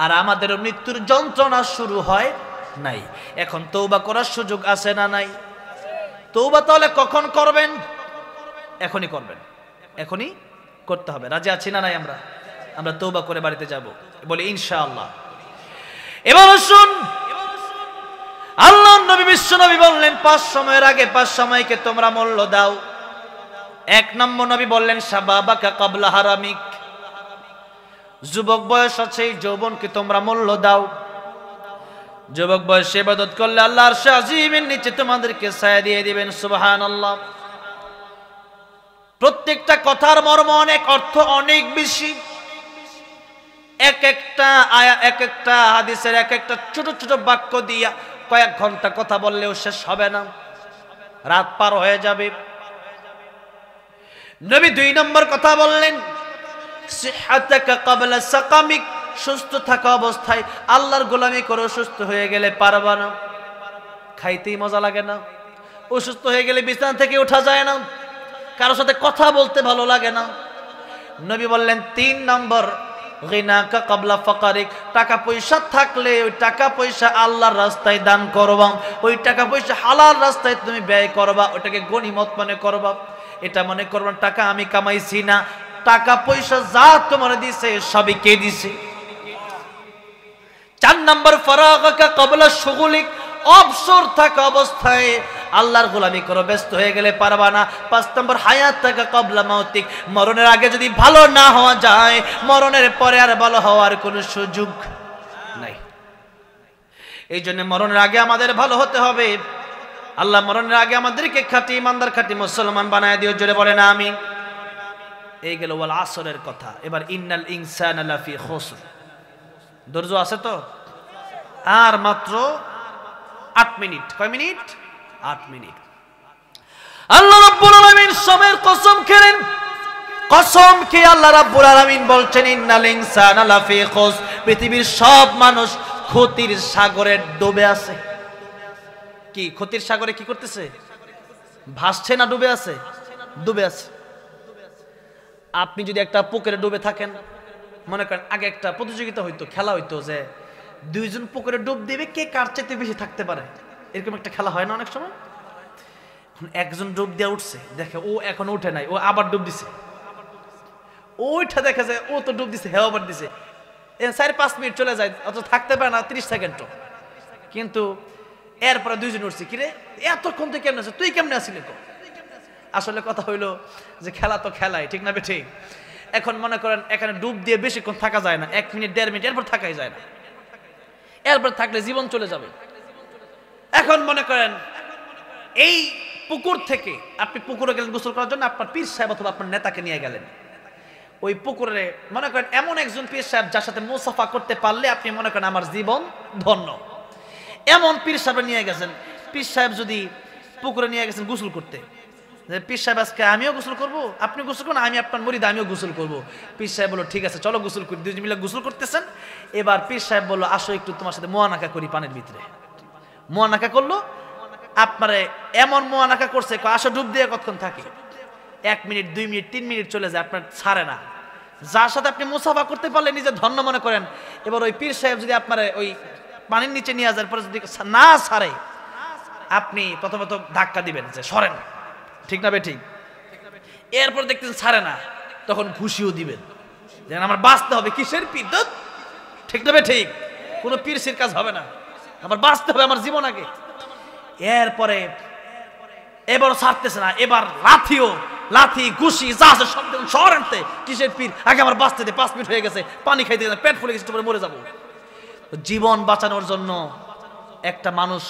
আর আমাদেরও মৃত্যুর যন্ত্রণা শুরু হয় নাই। এখন তওবা করার সুযোগ আছে না নাই? তওবা তাহলে কখন করবেন? এখনই করবেন, এখনই করতে হবে। রাজি আছি না নাই? আমরা তওবা করে বাড়িতে যাব, বলি ইনশাআল্লাহ। এবার শুন, আল্লাহর নবী বিশ্ব নবী বললেন 5 সময়ের আগে 5 সময়কে তোমরা মূল্য দাও। 1 নম্বর নবী বললেন শাবাবাকা ক্বাবলা হারামিক, যুবক বয়স আছে যৌবনকে তোমরা মূল্য দাও। যুবক বয়সে ইবাদত করলে আল্লাহর আরশে আজিমের নিচে তোমাদেরকে ছায়া দিয়ে দিবেন, সুবহানাল্লাহ। প্রত্যেকটা কথার মর্ম অনেক, অর্থ অনেক বেশি। এক একটা আয়া, এক একটা হাদিসের এক একটা ছোট ছোট বাক্য দিয়া কয়েক ঘন্টা কথা বললেও শেষ হবে না, রাত পার হয়ে যাবে। নবী 2 নম্বর কথা বললেন সিহহাতাকা ক্বাবলা সাকামিক, সুস্থ থাকা অবস্থায় আল্লাহর গোলামি করে সুস্থ হয়ে গেলে পারবা না, খাইতেই মজা লাগে না। অসুস্থ হয়ে গেলে বিছানা থেকে ওঠা যায় না, কারোর সাথে কথা বলতে ভালো লাগে না। নবী বললেন 3 নম্বর গিনাকা ক্বাবলা ফাকারিক, টাকা পয়সা থাকলে ওই টাকা পয়সা আল্লাহর রাস্তায় দান করবা, ওই টাকা পয়সা হালাল রাস্তায় তুমি ব্যয় করবা, ওটাকে গনিমত মনে করবা। এটা মনে করবা টাকা আমি কামাইছি না, টাকা পয়সা যা তোমার দিছে সবই কে দিছে। 4 নম্বর ফারাগাকা ক্বাবলা শুগুলিক, অবসর থাকা অবস্থায় আল্লাহর গোলামি করো, ব্যস্ত হয়ে গেলে পারবা না। 5 নম্বর হায়াতাকা ক্বাবলা মাউতিক, মরণের আগে যদি ভালো না হওয়া যায়, মরণের পরে আর ভালো হওয়ার কোনো সুযোগ নাই। এই জন্য মরণের আগে আমাদের ভালো হতে হবে। আল্লাহ মরণের আগে আমাদেরকে খাঁটি ইমানদার, খাঁটি মুসলমান বানায় দিও, জোরে বলেন আমিন। এই গেল ওয়াল আসরের কথা। এবার ইন্নাল ইনসানা লাফি খুসর, ধৈর্য আছে তো? আর মাত্র 8 মিনিট। কয় মিনিট? 8 মিনিট। আল্লাহ রাব্বুল আলামিন সময়ের কসম খেলেন, কসম খেয়ে আল্লাহ রাব্বুল আলামিন বলছেন ইন্নাল ইনসানা লাফি খুসর, পৃথিবীর সব মানুষ ক্ষতির সাগরে ডুবে আছে। কি ক্ষতির সাগরে কি করতেছে? ভাসছে না ডুবে আছে? ডুবে আছে। আপনি যদি একটা পুকুরে ডুবে থাকেন, মনে করেন আগে একটা প্রতিযোগিতা হইতো, খেলা হইতো যে 2 জন পুকুরে ডুব দিবে, কে কার চাইতে বেশি থাকতে পারে, এরকম একটা খেলা হয় না অনেক সময়। একজন ডুব দিয়ে উঠছে, দেখে ও এখন উঠে নাই, ও আবার ডুব দিছে, ওইটা দেখা যায় ও তো ডুব দিছে, হেও আবার দিছে, 4-5 মিনিট চলে যায়, অথচ থাকতে পারে না 30 সেকেন্ডও। কিন্তু এরপরে 2 জন উঠছে, কিরে এতক্ষণ তুই কেমনে আছিস, তুই কেমনে আসিলি? আসলে কথা হইলো যে খেলা তো খেলাই, ঠিক না ঠিক? এখন মনে করেন এখানে ডুব দিয়ে বেশিক্ষণ থাকা যায় না, 1 মিনিট 1.5 মিনিট, এরপর থাকাই যায় না। এরপর থাকলে জীবন চলে যাবে। এখন মনে করেন এই পুকুর থেকে আপনি পুকুরে গেলেন গোসল করার জন্য, আপনার পীর সাহেব অথবা আপনার নেতাকে নিয়ে গেলেন ওই পুকুরে। মনে করেন এমন একজন পীর সাহেব যার সাথে মুসাফা করতে পারলে আপনি মনে করেন আমার জীবন ধন্য, এমন পীর সাহেব নিয়ে গেছেন। পীর সাহেব যদি পুকুরে নিয়ে গেছেন গোসল করতে, পীর সাহেব আজকে আমিও গোসল করবো, আপনি গোসল করুন, আমি আপনার মুরিদ, আমিও গোসল করবো। পীর সাহেব বললো ঠিক আছে চলো গোসল করি। 2 জন মিলে গোসল করতেছেন। এবার পীর সাহেব বললো আসো একটু তোমার সাথে মুয়ানাকা করি পানির ভিতরে। মুয়ানাকা করলো, আপনারে এমন মুয়ানাকা করছে, আসো ডুব দিয়ে কতক্ষণ থাকে, 1 মিনিট 2 মিনিট 3 মিনিট চলে যায়, আপনার ছাড়ে না। যার সাথে আপনি মুসাফা করতে পারলে নিজে ধন্য মনে করেন। এবার ওই পীর সাহেব যদি আপনার ওই পানির নিচে নিয়ে যাওয়ার পরে যদি না ছাড়ে, আপনি প্রথমত ধাক্কা দিবেন যে সরেন, ঠিক না ঠিক? এরপর দেখতেন ছাড়ে না, তখন খুশিও দিবেন যে আমার বাঁচতে হবে। কিসের পীর? ঠিক না ঠিক? কোনো পীরসির কাজ হবে না, আমার বাঁচতে হবে, আমার জীবন আগে। এরপরে এবারও ছাড়তেছে না, এবার লাথি ঘুষি যা আছে সব শহর আনতে। কিসের পীর? আগে আমার বাঁচতে দে, 5 মিনিট হয়ে গেছে, পানি খাইতে গেছে, পেট ফুলে গেছে, মরে যাবো। জীবন বাঁচানোর জন্য একটা মানুষ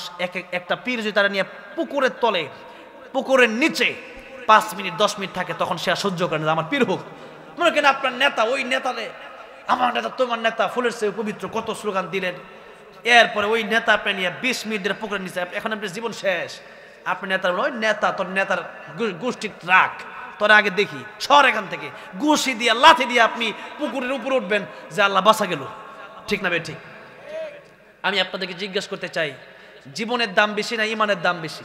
একটা পীর যদি তারা নিয়ে পুকুরের তলে, পুকুরের নিচে 5 মিনিট 10 মিনিট থাকে, তখন সে আর সহ্য করে না আমার পীর হোক। মনে করেন আপনার নেতা, ওই নেতালে আমার নেতা তোমার নেতা ফুলের চেয়ে পবিত্র, কত স্লোগান দিলেন। এরপরে ওই নেতা আপনি নিয়ে 20 মিনিট ধরে পুকুরের নিচে, এখন আপনার জীবন শেষ। আপনি নেতার ওই নেতা, তোর নেতার গোষ্ঠী রাখ, তোরা আগে দেখি সর এখান থেকে, ঘুষি দিয়ে লাথি দিয়ে আপনি পুকুরের উপরে উঠবেন যে আল্লাহ বাঁচা গেল, ঠিক না ঠিক? আমি আপনাদেরকে জিজ্ঞেস করতে চাই, জীবনের দাম বেশি না ইমানের দাম বেশি?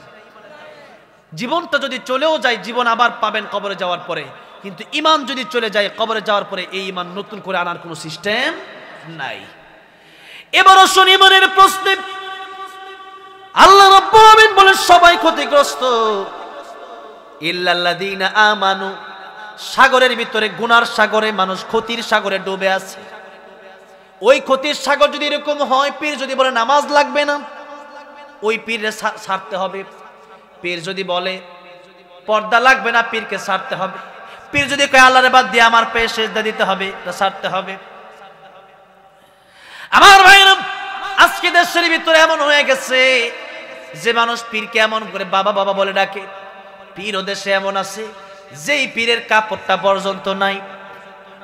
জীবনটা যদি চলেও যায়, জীবন আবার পাবেন কবরে যাওয়ার পরে, কিন্তু ইমান যদি চলে যায় কবরে যাওয়ার পরে, এই ইমান নতুন করে আনার কোনো সিস্টেম নাই। এবারও শুনি ইমানের প্রশ্নে আল্লাহ রাব্বুল আলামিন বলেন সবাই ক্ষতিগ্রস্ত, ইল্লাল্লাযীনা আমানু, সাগরের ভিতরে গুনার সাগরে মানুষ ক্ষতির সাগরে ডুবে আছে। ওই ক্ষতির সাগর যদি এরকম হয়, পীর যদি বলে নামাজ লাগবে না, ওই পীরকে ছাড়তে হবে। পীর যদি বলে পর্দা লাগবে না, পীরকে ছাড়তে হবে। পীর যদি কয় আল্লাহর বাদ দিয়ে আমার পায়ে সেজদা দিতে হবে, তা ছাড়তে হবে। আমার ভাইরা, আজকে দেশের ভিতরে এমন হয়ে গেছে যে মানুষ পীরকে এমন করে বাবা বাবা বলে ডাকে। পীর ও দেশে এমন আছে যেই পীরের কাপড়টা পর্যন্ত নাই,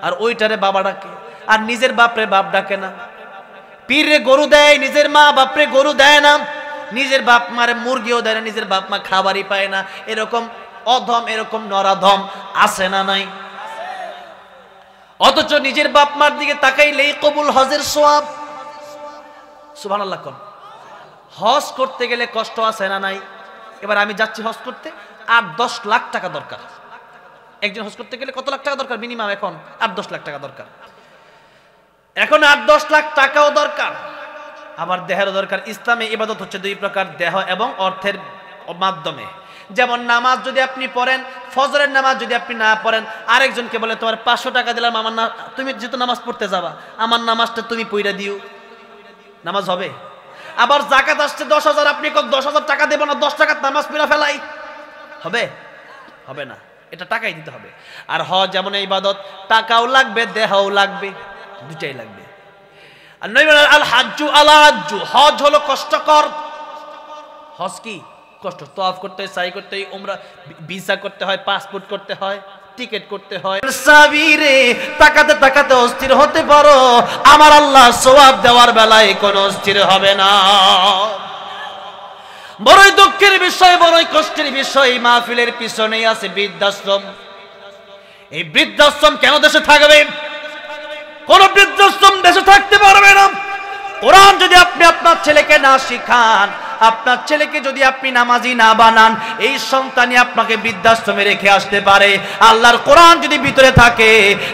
আর ওইটারে বাবা ডাকে, আর নিজের বাপরে বাপ ডাকে না। পীরে গরু দেয়, নিজের মা বাপরে গরু দেয় না। নিজের বাপ মারে মুরগিও দেয় না, নিজের বাপ মা খাবারই পায় না। এরকম অধম, এরকম নরাধম আছে না নাই? অথচ নিজের বাপ মার দিকে তাকাইলেই কবুল হজের সওয়াব। সুবহানাল্লাহ কোন। হজ করতে গেলে কষ্ট আছে না নাই? এবার আমি যাচ্ছি হজ করতে, 8-10 লাখ টাকা দরকার। একজন হজ করতে গেলে কত লাখ টাকা দরকার? মিনিমাম এখন 8-10 লাখ টাকা দরকার। এখন 8-10 লাখ টাকাও দরকার, আবার দেহেরও দরকার। ইসলামে ইবাদত হচ্ছে 2 প্রকার, দেহ এবং অর্থের মাধ্যমে। যেমন নামাজ যদি আপনি পড়েন, ফজরের নামাজ যদি আপনি না পড়েন, আরেকজনকে বলে তোমার 500 টাকা দিলাম, আমার না, তুমি যেহেতু নামাজ পড়তে যাবা, আমার নামাজটা তুমি পড়া দিও, নামাজ হবে। আবার যাকাত আসছে 10,000, আপনি 10,000 টাকা দেব না, 10 টাকার নামাজ পড়া ফেলাই, হবে? হবে না, এটা টাকাই দিতে হবে। আর হজ যেমন ইবাদত, টাকাও লাগবে, দেহও লাগবে, দুটাই লাগবে। আর নবী বলেন আল হাজ্জু আলা হাজ্জু, হজ হলো কষ্টকর। হজ কি? কষ্ট। তওয়াফ করতে হয়, সাই করতে হয়, উমরা, ভিসা করতে হয়, পাসপোর্ট করতে হয়, টিকিট করতে হয়। সাবিরে তাকাতে তাকাতে অস্থির হতে পারো, আমার আল্লাহ সওয়াব দেওয়ার বেলায় কোনো অস্থির হবে না। বড়ই দুঃখের বিষয়, বড়ই কষ্টের বিষয়, মাহফিলের পিছনেই আছে বৃদ্ধাশ্রম। এই বৃদ্ধাশ্রম কেন দেশে থাকবে? কোন বৃদ্ধাশ্রম দেশে থাকতে পারবে না। কোরআন যদি আপনি আপনার ছেলেকে না শিখান, আপনার ছেলেকে যদি আপনি নামাজি না বানান, এই সন্তানই আপনাকে বৃদ্ধাশ্রমে রেখে আসতে পারে। আল্লাহর কোরআন যদি ভিতরে থাকে,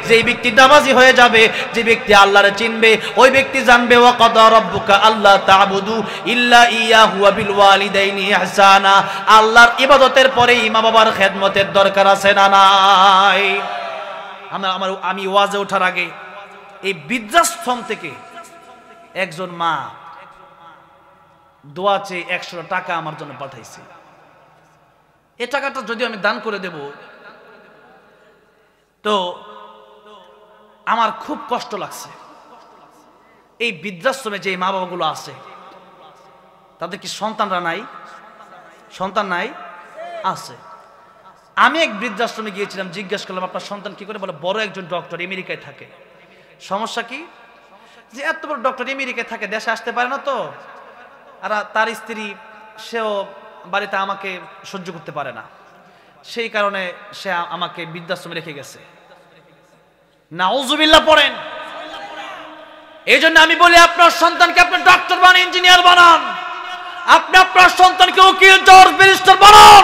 যেই ব্যক্তি নামাজি হয়ে যাবে, যে ব্যক্তি আল্লাহরে চিনবে, ওই ব্যক্তি জানবে ওয়া কাদা রাব্বুকা আল্লা তা'বুদু ইল্লা ইয়াহু ওয়া বিল ওয়ালিদাইনি ইহসানা। আল্লাহর ইবাদতের পরে মা বাবার খেদমতের দরকার আছে না নাই? আমি ওয়াজে ওঠার আগে এই বৃদ্ধাশ্রম থেকে একজন মা দোয়া চেয়ে 100 টাকা আমার জন্য পাঠাইছে। এই টাকাটা যদি আমি দান করে দেব, তো আমার খুব কষ্ট লাগছে। এই বৃদ্ধাশ্রমে যে মা বাবাগুলো আছে, তাদের কি সন্তানরা নাই? সন্তান নাই? আছে। আমি এক বৃদ্ধাশ্রমে গিয়েছিলাম, জিজ্ঞেস করলাম আপনার সন্তান কি করে? বলে বড় একজন ডক্টর, আমেরিকায় থাকে। সমস্যা কি? যে এত বড় ডক্টর আমেরিকায় থাকে, দেশে আসতে পারে না, তো আর তার স্ত্রী, সেও বাড়িতে আমাকে সহ্য করতে পারে না, সেই কারণে সে আমাকে বৃদ্ধাশ্রমে রেখে গেছে। নাউজুবিল্লাহ পড়েন। এই জন্য আমি বলি, আপনার সন্তানকে আপনি ডক্টর বানান, ইঞ্জিনিয়ার বানান, আপনি আপনার সন্তানকে উকিল, জজ, ব্যারিস্টার বানান,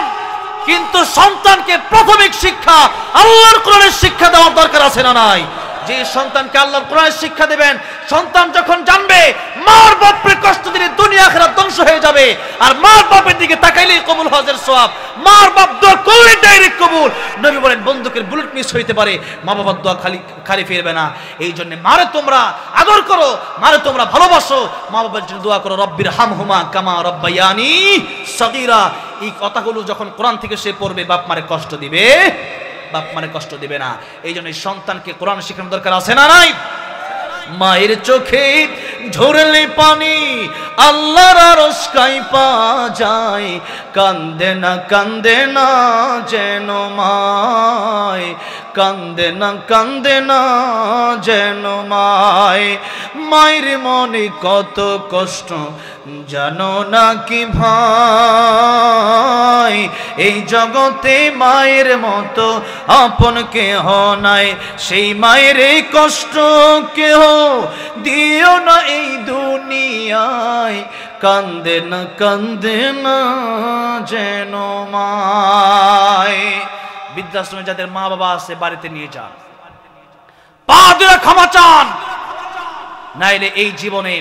কিন্তু সন্তানকে প্রাথমিক শিক্ষা আল্লাহর কোরআনের শিক্ষা দেওয়ার দরকার আছে না নাই? যে সন্তানকে আল্লাহর কোরআনের শিক্ষা দেবেন, সন্তান যখন জানবে মার বাপের কষ্ট দিলে দুনিয়া আখিরাত ধ্বংস হয়ে যাবে, আর মার বাপের দিকে তাকাইলেই কবুল হজের সওয়াব, মার বাপ দোয়া করলে ডাইরেক্ট কবুল। নবী বলেন বন্দুকের বুলেট মিস হইতে পারে, মা বাবার দোয়া খালি ফিরবে না। এই জন্য মারে তোমরা আদর করো, মারে তোমরা ভালোবাসো, মা বাবার জন্য দোয়া করো, রব্বির হামহুমা কামা রব্বায়ানি সগীরা। এই কথাগুলো যখন কোরআন থেকে সে পড়বে, বাপ মারে কষ্ট দিবে, বাপ মারে কষ্ট দিবে না। এই জন্য সন্তানকে কোরআন শেখানোর দরকার আছে না নাই? মায়ের চোখে ঝরলে পানি আল্লাহর আরশ কাঁপা যায়, কান্দে না যেন মায়, কান্দে না যেন মায়। মায়ের মনে কত কষ্ট জানো না কি ভাই, এই জগতে মায়ের মতো আপন কেহ নাই, সেই মায়ের এই কষ্ট কেহ দিও না এই দুনিয়ায়, কান্দে না যেন মায়। বৃদ্ধাশ্রমে যাদের মা বাবা আছে, বাড়িতে নিয়ে যান, পা ধরে ক্ষমা চান, নাইলে এই জীবনে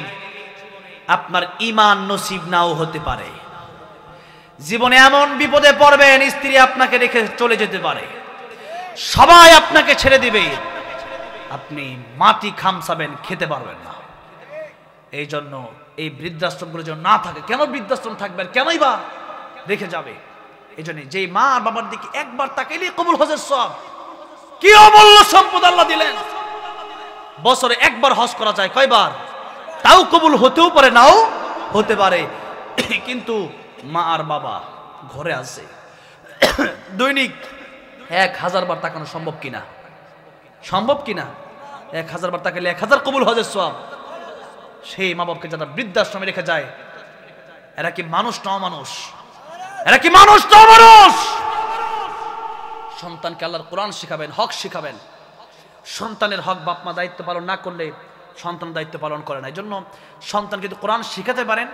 আপনার ঈমান নসিব নাও হতে পারে। জীবনে এমন বিপদে পড়বেন, স্ত্রী আপনাকে রেখে চলে যেতে পারে, সবাই আপনাকে ছেড়ে দিবে, আপনি মাটি খামসাবেন, খেতে পারবেন না। এই জন্য এই বৃদ্ধাশ্রমগুলো যেন না থাকে। কেন বৃদ্ধাশ্রম থাকবে, আর কেনই বা রেখে যাবে? এই জন্য যেই মা আর বাবার দিকে একবার তাকাইলেই কবুল হজের সব। কি অমূল্য সম্পদ আল্লাহ দিলেন। বছরে একবার হজ করা যায়, কয়বার? তাও কবুল হতেও পারে, নাও হতে পারে। কিন্তু মা আর বাবা ঘরে আছে, দৈনিক 1000 বার তাকানো সম্ভব কিনা? সম্ভব কিনা? 1000 বার তাকালে 1000 কবুল হজের সব। সেই মা বাবাকে যারা বৃদ্ধাশ্রমে রেখে যায়, এরা কি মানুষ না অমানুষ? এরা কি মানুষ না অমানুষ? সন্তানকে আল্লাহর কোরআন শিখাবেন, হক শিখাবেন। সন্তানের হক বাপ মা দায়িত্ব পালন না করলে সন্তান দায়িত্ব পালন করে না। এই জন্য সন্তান কিন্তু কোরআন শিখাতে পারেন,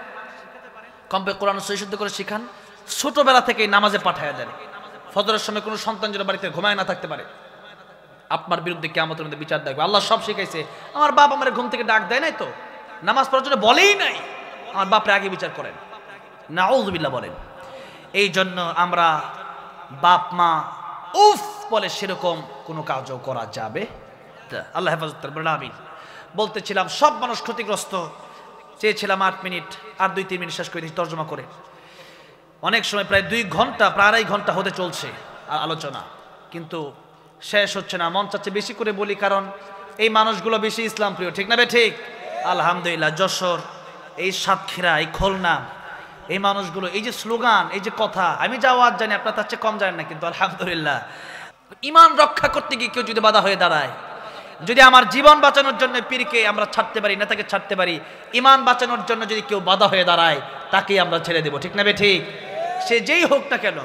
কমপক্ষে কোরআন সহিশুদ্ধ করে শিখান। ছোটবেলা থেকেই নামাজে পাঠায় দেন। ফজরের সময় কোনো সন্তান যেন বাড়িতে ঘুমায় না থাকতে পারে, আপনার বিরুদ্ধে কিয়ামতের মধ্যে বিচার দেখবে। আল্লাহ সব শিখাইছে। আমার বাপ আমার ঘুম থেকে ডাক দেয় নাই তো, নামাজ পড়ার জন্য বলেই নাই, আমার বাপরে আগে বিচার করেন, নাউযুবিল্লাহ বলেন। এই জন্য আমরা বাপ মা উফ বলে সেরকম কোনো কাজও করা যাবে না। আল্লাহ হেফাজত করবেন, আমিন। বলতেছিলাম সব মানুষ ক্ষতিগ্রস্ত। চেয়েছিলাম 8 মিনিট, আর 2-3 মিনিট শেষ করে দিই তর্জমা করে। অনেক সময় প্রায় 2 ঘন্টা, প্রায় 2.5 ঘন্টা হতে চলছে আলোচনা, কিন্তু শেষ হচ্ছে না। মন চাচ্ছে বেশি করে বলি, কারণ এই মানুষগুলো বেশি ইসলাম প্রিয়, ঠিক না বে ঠিক? আলহামদুলিল্লাহ, যশোর, এই সাতক্ষীরা, এই খুলনা, এই মানুষগুলো, এই যে স্লোগান, এই যে কথা, আমি যা ওয়াজ জানি আপনার তার চেয়ে কম জানেন না, কিন্তু আলহামদুলিল্লাহ ইমান রক্ষা করতে গিয়ে কেউ যদি বাধা হয়ে দাঁড়ায়, যদি আমার জীবন বাঁচানোর জন্য পীরকে আমরা ছাড়তে পারি, নেতাকে ছাড়তে পারি, ইমান বাঁচানোর জন্য যদি কেউ বাধা হয়ে দাঁড়ায়, তাকেই আমরা ছেড়ে দেব, ঠিক না বে ঠিক? সে যেই হোক না কেন।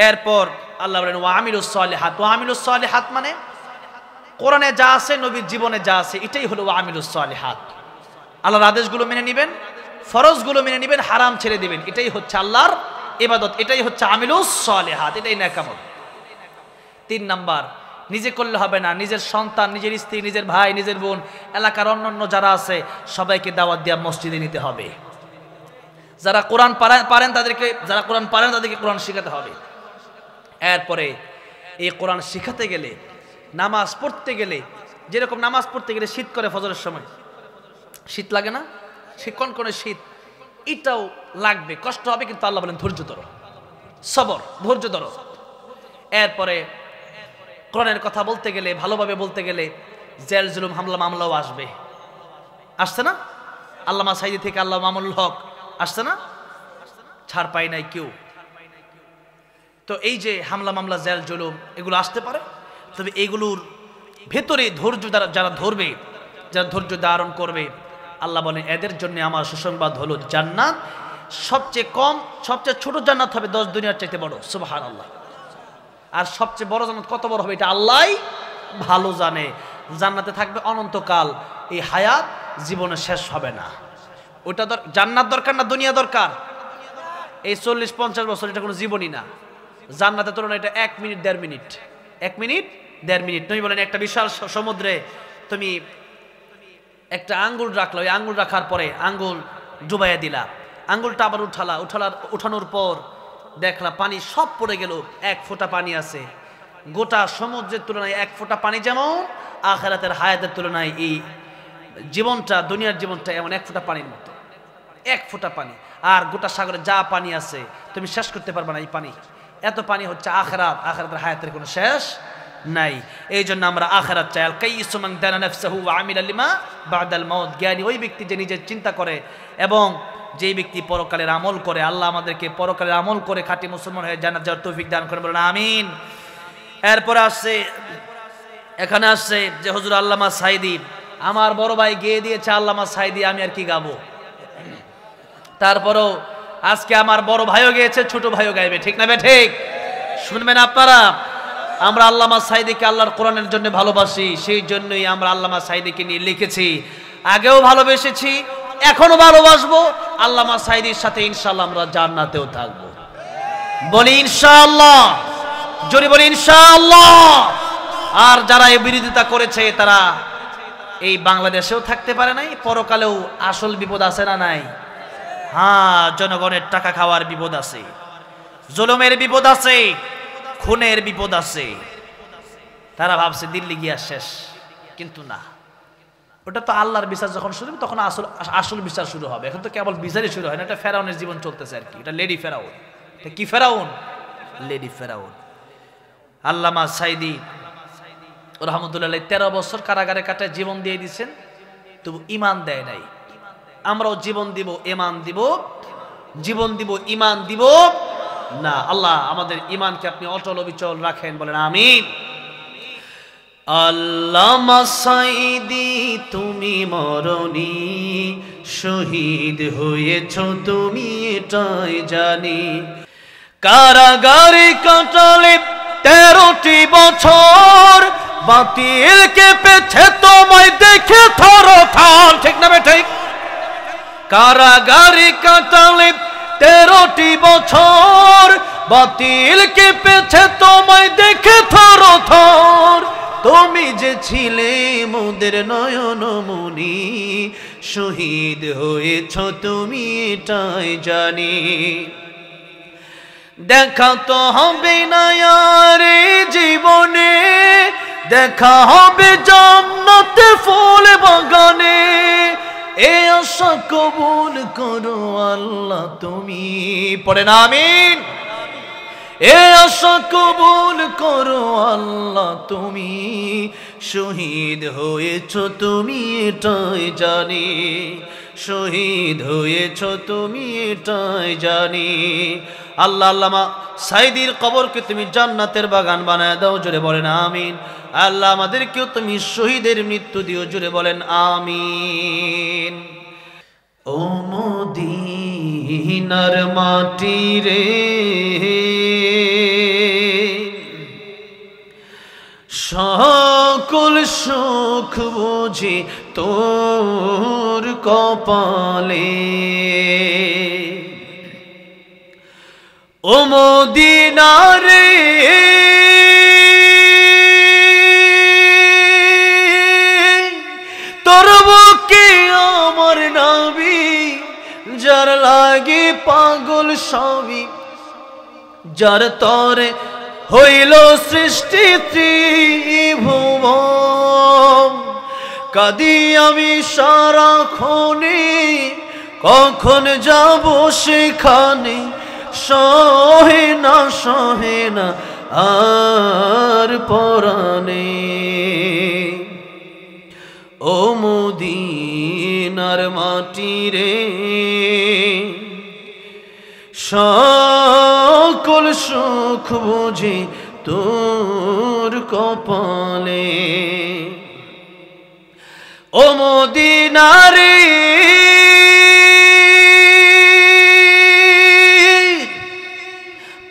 এরপর আল্লাহ বলেন ওয়া আমিলুস সালিহাত। ওয়া আমিলুস সালিহাত মানে কোরআনে যা আছে, নবীর জীবনে যা আছে, এটাই হলো ওয়া আমিলুস সালিহাত। আল্লাহর আদেশগুলো মেনে নেবেন, ফরজগুলো মেনে নেবেন, হারাম ছেড়ে দিবেন। এটাই হচ্ছে আল্লাহর ইবাদত, এটাই হচ্ছে আমিলুস সালিহাত, এটাই নেক আমল। 3 নাম্বার, নিজে করলে হবে না, নিজের সন্তান, নিজের স্ত্রী, নিজের ভাই, নিজের বোন, এলাকার অন্যান্য যারা আছে সবাইকে দাওয়াত দিয়ে মসজিদে নিতে হবে। যারা কোরআন পারেন তাদেরকে, যারা কোরআন পারেন তাদেরকে কোরআন শেখাতে হবে। এরপরে এই কোরআন শেখাতে গেলে, নামাজ পড়তে গেলে, যেরকম নামাজ পড়তে গেলে শীত করে ফজরের সময়, শীত লাগে না? সে কনকনে শীত, এটাও লাগবে, কষ্ট হবে, কিন্তু আল্লাহ বলেন ধৈর্য ধরো, সবর, ধৈর্য ধরো। এরপরে কোরআনের কথা বলতে গেলে, ভালোভাবে বলতে গেলে জেল জুলুম হামলা মামলাও আসবে। আসছে না? আল্লামা সাইদি থেকে আল্লাহ মামুল হক আসছে না? ছাড় পাই নাই কেউ। তো এই যে হামলা মামলা, জেল জুলুম, এগুলো আসতে পারে, তবে এগুলোর ভেতরে ধৈর্য যারা ধরবে, যারা ধৈর্য ধারণ করবে, আল্লাহ বলেন এদের জন্য আমার সুসংবাদ হলো জান্নাত। সবচেয়ে কম, সবচেয়ে ছোট জান্নাত হবে 10 দুনিয়ার চাইতে বড়, সুবহানাল্লাহ। আর সবচেয়ে বড় জান্নাত কত বড় হবে এটা আল্লাহই ভালো জানে। জান্নাতে থাকবে অনন্তকাল, এই হায়াত জীবনে শেষ হবে না। ওটা জান্নাত দরকার না দুনিয়া দরকার? এই 40-50 বছর এটা কোনো জীবনই না। জান্নাতের তুলনায় এটা 1 মিনিট 1.5 মিনিট, 1 মিনিট 1.5 মিনিট। তুমি বলেন একটা বিশাল সমুদ্রে তুমি একটা আঙ্গুল রাখলো, ওই আঙ্গুল রাখার পরে আঙ্গুল ডুবাইয়া দিলা, আঙ্গুলটা আবার উঠানোর পর দেখলা পানি সব পড়ে গেল, 1 ফোঁটা পানি আছে। গোটা সমুদ্রের তুলনায় 1 ফোঁটা পানি যেমন, আখিরাতের হায়াতের তুলনায় এই জীবনটা, দুনিয়ার জীবনটা এমন 1 ফোঁটা পানির মতো, 1 ফোঁটা পানি। আর গোটা সাগরে যা পানি আছে তুমি শেষ করতে পারবে না এই পানি। এত পানি হচ্ছে আখিরাত, আখিরাতের হায়াতের কোনো শেষ নাই। এই জন্য আমরা আখিরাত চাই। আল কাইয়িসু মান দানা নাফসাহু ওয়া আমিলা লিমা বা'দাল মাউত। জ্ঞানী ওই ব্যক্তি যে নিজের চিন্তা করে এবং যেই ব্যক্তি পরকালের আমল করে। আল্লাহ আমাদেরকে পরকালের আমল করে খাঁটি মুসলমান হয়ে জান্নাত যাওয়ার তৌফিক দান করেন, বলেন আমিন। এরপরে আসছে, এখানে আসছে যে হুজুর আল্লামা সাইদি, আমার বড় ভাই গেয়ে দিয়েছে আল্লামা সাইদি, আমি আর কি গাবো? তারপরেও আজকে আমার বড় ভাইও গেয়েছে, ছোট ভাইও গাইবে, ঠিক না বে ঠিক? শুনবেন আপনারা, আমরা আল্লামা সাইদিকে আল্লাহর কোরআনের জন্য ভালোবাসি, সেই জন্যই আমরা আল্লামা সাইদিকে নিয়ে লিখেছি। আগেও ভালোবেসেছি, এখনো ভালোবাসবো। আল্লামা সাইদির সাথে ইনশাআল্লাহ আমরা জান্নাতেও থাকবো। বলি ইনশাআল্লাহ, জোরে বলি ইনশাআল্লাহ। আর যারা এই বিরোধিতা করেছে তারা এই বাংলাদেশেও থাকতে পারে নাই, পরকালেও আসল বিপদ আছে না নাই? হ্যাঁ, জনগণের টাকা খাওয়ার বিপদ আছে, জুলুমের বিপদ আছে, খুনের বিপদ আছে। তারা ভাবছে দিল্লি গিয়া শেষ, কিন্তু না, ওটা তো আল্লাহর বিচার যখন শুরু হবে তখন আসল বিচার শুরু হবে। এখন তো কেবল বিচারই শুরু হয় না, এটা ফেরাউনের জীবন চলতেছে আর কি। এটা লেডি ফেরাউন। এটা কি ফেরাউন? লেডি ফেরাউন। আল্লামা সাইদি রহমতুল্লাহ 13 বছর কারাগারে কাটায় জীবন দিয়ে দিচ্ছেন, তবু ইমান দেয় নাই। আমরাও জীবন দিব, ইমান দিব, জীবন দিব, ইমান দিব না। আল্লাহ আমাদের ইমানকে আপনি অটল অবিচল রাখেন, বলেন আমিন। আল্লামা সাইদি তুমি মরনি, শহীদ হয়েছ তুমি এটাই জানি। কারাগারে কাটালে 13টি বছর, বাতিলকে পেছে তোমায় দেখে থরথর। ঠিক না ঠিক? কারাগারে কাটালে 13টি বছর, বাতিলকে পেছে তোমায় দেখে থরথর। তুমি যে ছিলে মোদের নয়নমণি, শহীদ হয়েছ তুমি এটাই জানি। দেখা তো হবে না আর জীবনে, দেখা হবে জান্নাতে ফুল বাগানে। এ আশা কবুল করো আল্লাহ তুমি, পড়েন আমিন। এ আশা কবুল করো আল্লাহ তুমি, শহীদ হয়েছ তুমি এটাই জানি। শহীদ হয়েছ তুমি এটাই জানি। আল্লাহ আল্লামা সাইদির কবরকে তুমি জান্নাতের বাগান বানায় দাও, জোরে বলেন আমিন। আল্লাহ আমাদেরকেও তুমি শহীদের মৃত্যু দিও, জোরে বলেন আমিন। ও মদিনার মাটি রে, সকল সুখ বুঝি তোর কপালে। ও মদিনা রে, তোর বুকে আমার নবী, যার লাগে পাগল সবই, যার তরে হইল সৃষ্টি ত্রিভুবন। কাঁদি আমি সারাক্ষণে, কখন যাব সেখানে, সহে না আর পরাণে। ও মদিনার মাটি রে, সকল সুখ বুঝি তোর কপালে। ও মদিনা রে,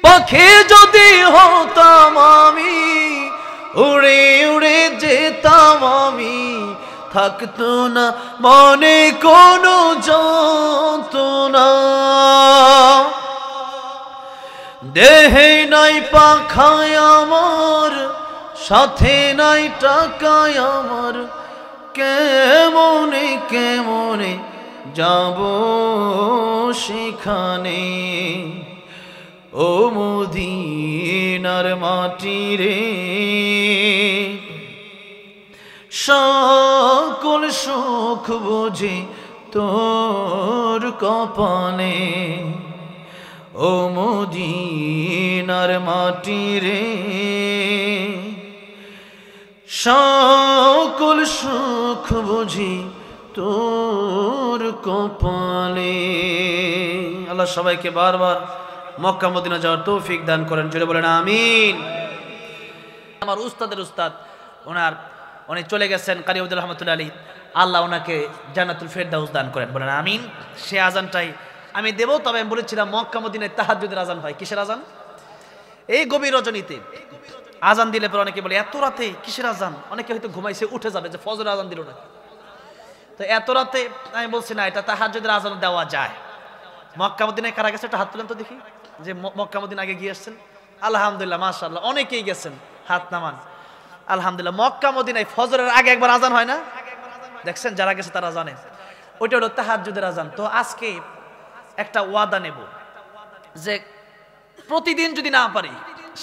পাখি যদি হতাম আমি, উড়ে উড়ে যেতাম আমি, থাকতো না মনে কোনো যন্ত্রণা। দেহে নাই পাখায় আমার, সাথে নাই টাকায় আমার, কেমনে কেমনে যাব সেখানে। ও মদিনার মাটি রে, সকল সুখ বুঝি তোর কপালে। ও মদিনার মাটি রে, সকল সুখ বুঝি তোর কপালে। আল্লাহ সবাইকে বারবার মক্কা মদিনা যাওয়ার তৌফিক দান করেন, জোরে বলেন আমিন। আমার উস্তাদের উস্তাদ, উনি চলে গেছেন কারি আব্দুল রহমতুল্লাহ আলী, আল্লাহ ওনাকে জান্নাতুল ফেরদাউস দান করেন, বলেন আমিন। সে আজানটাই আমি দেব, তবে আমি বলেছিলাম মক্কা মদিনায় তাহাজ্জুদের আজান হয়। কিসের আজান? এই গভীর রজনীতে আজান দিলে পরে অনেকে বলে এত রাতে কিসের আজান, অনেকে হয়তো ঘুমাইছে উঠে যাবে যে ফজরের আজান দিল না, তো এত রাতে আমি বলছি না, এটা তাহাজ্জুদের আজান দেওয়া যায়। মক্কা মদিনায় কারা গেছে একটা হাত তুলেন তো দেখি, যে মক্কা মদিনা আগে গিয়ে আসছেন। আলহামদুলিল্লাহ, মাশাআল্লাহ, অনেকেই গেছেন, হাত নামান। আলহামদুলিল্লাহ, মক্কা মদিনায় ফজরের আগে একবার আজান হয় না? দেখছেন, যারা গেছে তারা জানে, ওইটা হলো তাহাজ্জুদের আজান। তো আজকে একটা ওয়াদা নেব যে প্রতিদিন যদি না পারি,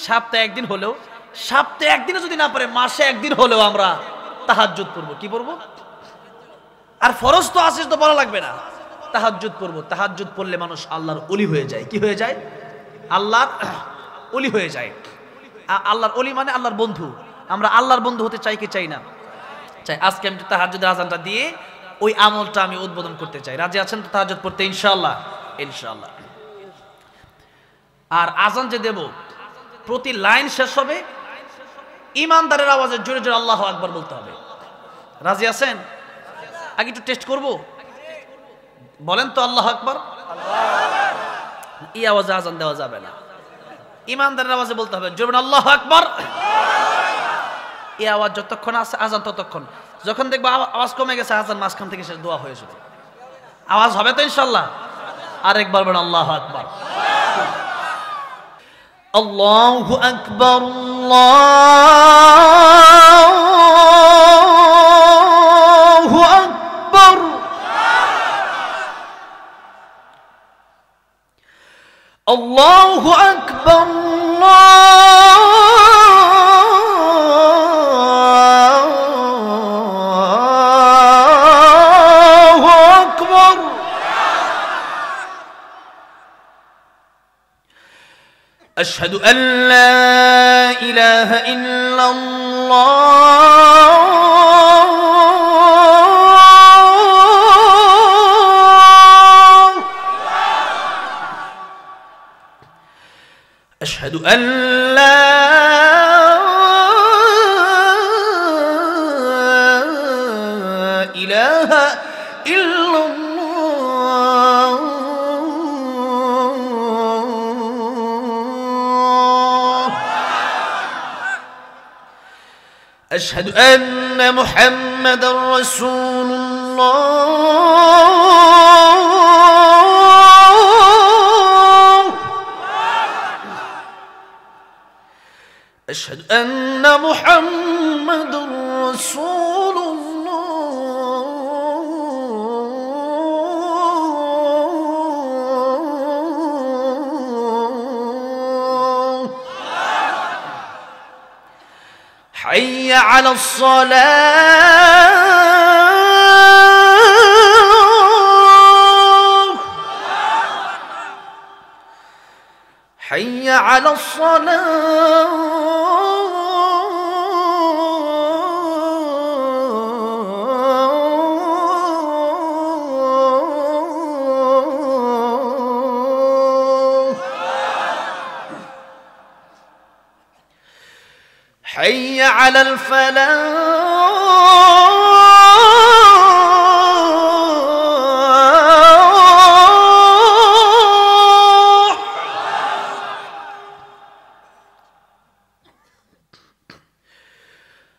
সপ্তাহে একদিন হলেও, সপ্তাহে একদিনও যদি না পারে, মাসে একদিন হলেও আমরা তাহাজ্জুদ পড়বো। কি পড়বো? আর ফরজ তো আছে, তো বলা লাগবে না, তাহাজ্জুদ পড়বো। তাহাজ্জুদ পড়লে মানুষ আল্লাহর ওলি হয়ে যায়। কি হয়ে যায়? আল্লাহর ওলি হয়ে যায়। আল্লাহর ওলি মানে আল্লাহর বন্ধু। আমরা আল্লাহর বন্ধু হতে চাই কি চাই না? চাই। আজকে আমি তাহাজ্জুদের আজানটা দিয়ে ওই আমলটা আমি উদ্বোধন করতে চাই। রাজি আছেন তো তাহাজ্জুদ পড়তে? ইনশাআল্লাহ, ইনশাআল্লাহ। আর আজান যে দেব, প্রতি লাইন শেষ হবে ইমানদারের আওয়াজে জোরে জোরে আল্লাহু আকবার বলতে হবে। রাজি আছেন? আগে একটু টেস্ট করব, বলেন তো আল্লাহু আকবার। এই আওয়াজে আজান দেওয়া যাবে না, ইমানদারের আওয়াজে বলতে হবে জোরে আল্লাহু আকবার। এই আওয়াজ যতক্ষণ আছে আজান ততক্ষণ। যখন দেখবো আওয়াজ কমে গেছে, আজান মাঝখান থেকে শেষ, দোয়া হয়ে যাবে। আওয়াজ হবে তো ইনশাআল্লাহ? আরেকবার বলেন আল্লাহু আকবার। আল্লাহু আকবার, আল্লাহু আকবার। আল্লাহু আকবার, আল্লাহু আকবার। أشهد أن لا إله إلا الله. أشهد أن لا إله إلا الله. أشهد أن محمد رسول الله. أشهد أن محمد رسول الله. حي على الصلاة. حي على الصلاة. حي على الفلاح.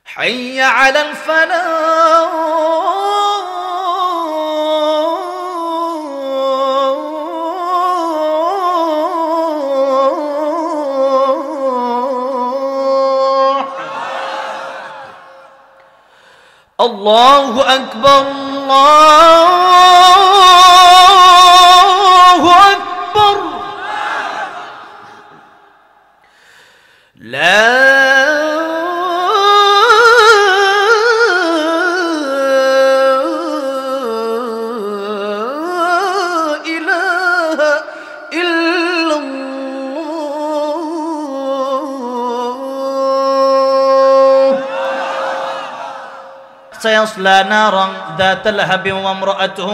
حي على الفلاح. الله أكبر، الله أكبر. لا إله إلا الله. سيصلى نارا ذات لهب وامرأته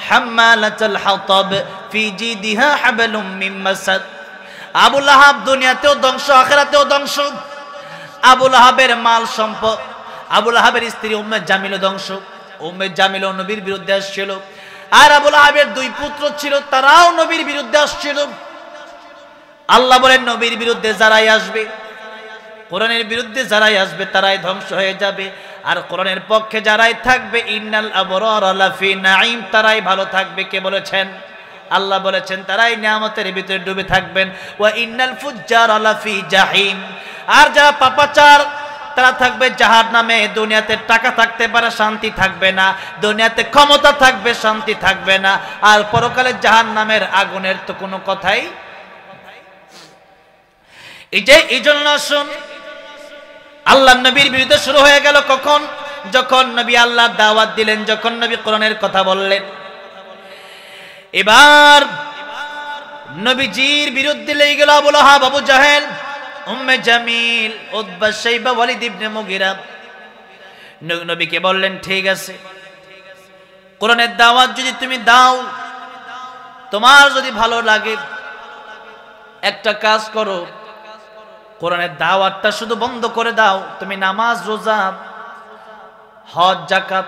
حمالة الحطب في جيدها حبل من مسد. আবু লাহাব দুনিয়াতেও ধ্বংস, আখিরাতেও ধ্বংস। আবু লাহাবের মাল সম্পদ, আবু লাহাবের স্ত্রী উম্মে জামিল ধ্বংস। উম্মে জামিল নবীর বিরুদ্ধে আসছিল। আর আবু লাহাবের দুই পুত্র ছিল, তারাও নবীর বিরুদ্ধে আসছিল। আল্লাহ বলেন নবীর বিরুদ্ধে যারাই আসবে, কোরআনের বিরুদ্ধে যারাই আসবে তারাই ধ্বংস হয়ে যাবে। আর কোরআনের পক্ষে যারাই থাকবে, ইন্নাল আবরারা লাফি নাঈম, তারাই ভালো থাকবে। কে বলেছেন? আল্লাহ বলেছেন তারাই নিয়ামতের ভিতরে ডুবে থাকবেন। ওয়া ইন্নাল ফুজ্জারা লাফি জাহিম, আর যারা পাপাচার তারা থাকবে জাহান্নামে। দুনিয়াতে টাকা থাকতে পারে, শান্তি থাকবে না। দুনিয়াতে ক্ষমতা থাকবে, শান্তি থাকবে না। আর পরকালে জাহান্নামের আগুনের তো কোনো কথাই। এই জন্য শুন, আল্লাহ নবীর বিরুদ্ধে শুরু হয়ে গেল কখন? যখন নবী আল্লাহ দাওয়াত দিলেন, যখন নবী কোরআনের কথা বললেন। এবার নবীজির বিরুদ্ধে লেগে গেল আবু লাহাব, আবু জাহেল, উম্মে জামিল, উতবা, শাইবা, ওয়ালিদ ইবনে মুগিরা। নবীকে বললেন, ঠিক আছে, কোরআনের দাওয়াত যদি তুমি দাও, তোমার যদি ভালো লাগে, একটা কাজ করো, কোরআনের দাওয়াতটা শুধু বন্ধ করে দাও। তুমি নামাজ, রোজা, হজ, যাকাত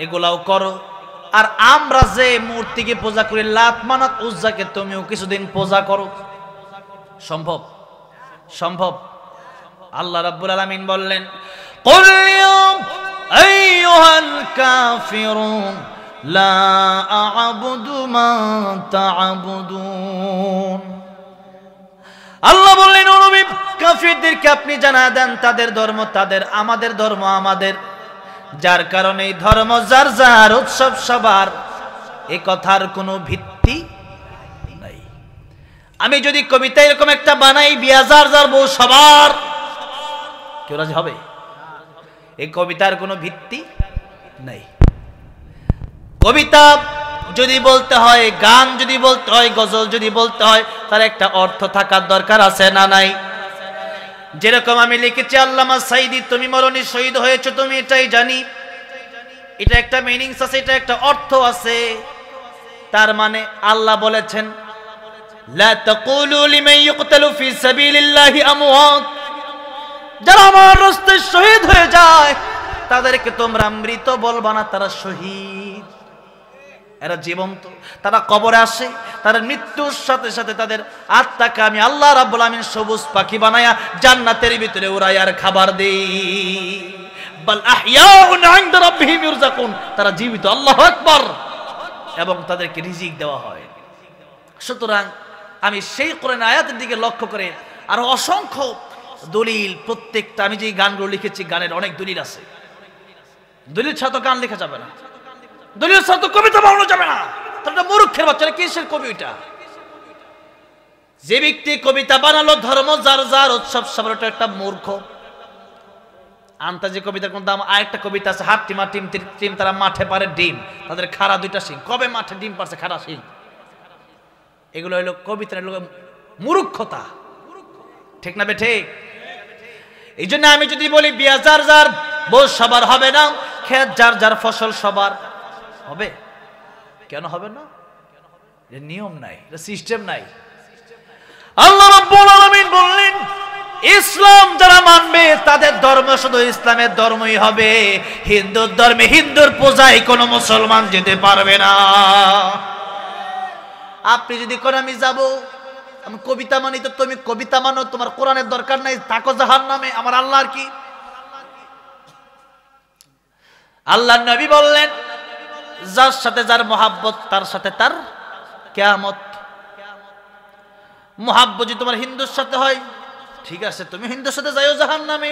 এগুলাও করো। আর আমরা যে মূর্তিকে পূজা করি, লাত, মানাত, উজ্জাকে, তুমিও কিছুদিন পূজা করো। সম্ভব? সম্ভব? আল্লাহ রাব্বুল আলামিন বললেন, কুল ইয়া আইয়ুহাল কাফিরুন লা আ'বুদু মা তা'বুদুন। আল্লাহ বললেন, ও নবী, কাফিরদেরকে আপনি জানা দেন তাদের ধর্ম তাদের, আমাদের ধর্ম আমাদের। যার কারণে এই ধর্ম যার যার, উৎসব সবার, এই কথার কোনো ভিত্তি নাই। আমি যদি কবিতা এরকম একটা বানাই, বিয়া যার যার, বউ সবার, কেউ রাজি হবে? এই কবিতার কোনো ভিত্তি নাই। কবিতা যদি বলতে হয়, গান যদি বলতে হয়, গজল যদি বলতে হয়, তার একটা অর্থ থাকার দরকার আছে না নাই? যেরকম আমি লিখেছি, আল্লামা সাইদি, তুমি মরণি শহীদ হয়েছো, তুমি এটাই জানি, এটা একটা মিনিংস আছে, এটা একটা অর্থ আছে। তার মানে আল্লাহ বলেছেন, লা তাকুলু লিমান ইউকতালু ফি সাবিলিল্লাহি আমওয়াত, যারা আমার রাস্তায় শহীদ হয়ে যায় তাদেরকে তোমরা মৃত বলবা না, তারা শহীদ। এরা জীবন্ত, তারা কবরে আসে, তারা মৃত্যুর সাথে সাথে তাদের আত্মাকে আমি আল্লাহ রাব্বুল আমিন সবুজ পাখি বানায়া জান্নাতের ভিতরে উড়াই আর খাবার দেই। বাল আহইয়াউন ইনদা রাব্বিহিম ইরযাকুন, তারা জীবিত, আল্লাহু আকবার, এবং তাদেরকে রিজিক দেওয়া হয়। সুতরাং আমি সেই কোরআন আয়াতের দিকে লক্ষ্য করে আর অসংখ্য দলিল, প্রত্যেকটা, আমি যে গানগুলো লিখেছি, গানের অনেক দলিল আছে। দলিল ছাড়া তো গান লেখা যাবে না, দলিল ছাড়া তো কবিতা বানানো যাবে না। তাহলে মূর্খের বাচ্চারা কিসের কবি? ওইটা যে ব্যক্তি কবিতা বানালো, ধর্ম যার যার, উৎসব সবার, একটা মূর্খ। আন্তাজি কবিতার কোন দাম? আরেকটা কবিতা আছে, হাত টিমা টিম টিম, তারা মাঠে পারে ডিম, তাদের খাড়া দুইটা শিং। কবে মাঠে ডিম পারছে খাড়া শিং? এগুলো হইলো কবিতার মূর্খতা, ঠিক না বেঠে? এই জন্য আমি যদি বলি বিয়া যার যার, বউ সবার হবে না, ক্ষেত যার যার, ফসল সবার হবে, কেন হবে না? এর নিয়ম নাই, এটা সিস্টেম নাই। আল্লাহ রাব্বুল আলামিন বললেন, ইসলাম যারা মানবে তাদের ধর্ম শুধু ইসলামের ধর্মই হবে। হিন্দুর ধর্মে, হিন্দুর পূজায় কোনো মুসলমান যেতে পারবে না। আপনি যদি কোন আমি যাব, আমি কবিতা মানি, তো তুমি কবিতা মানো, তোমার কোরআনের দরকার নাই, থাকো জাহান্নামে। আমার আল্লাহর কি? আল্লাহর নবী বললেন, যার সাথে যার মহাব্বত, তার সাথে তার কিয়ামত। মহাব্বত যদি তোমার হিন্দুর সাথে হয়, ঠিক আছে, তুমি হিন্দুর সাথে যাইও জাহান্নামে।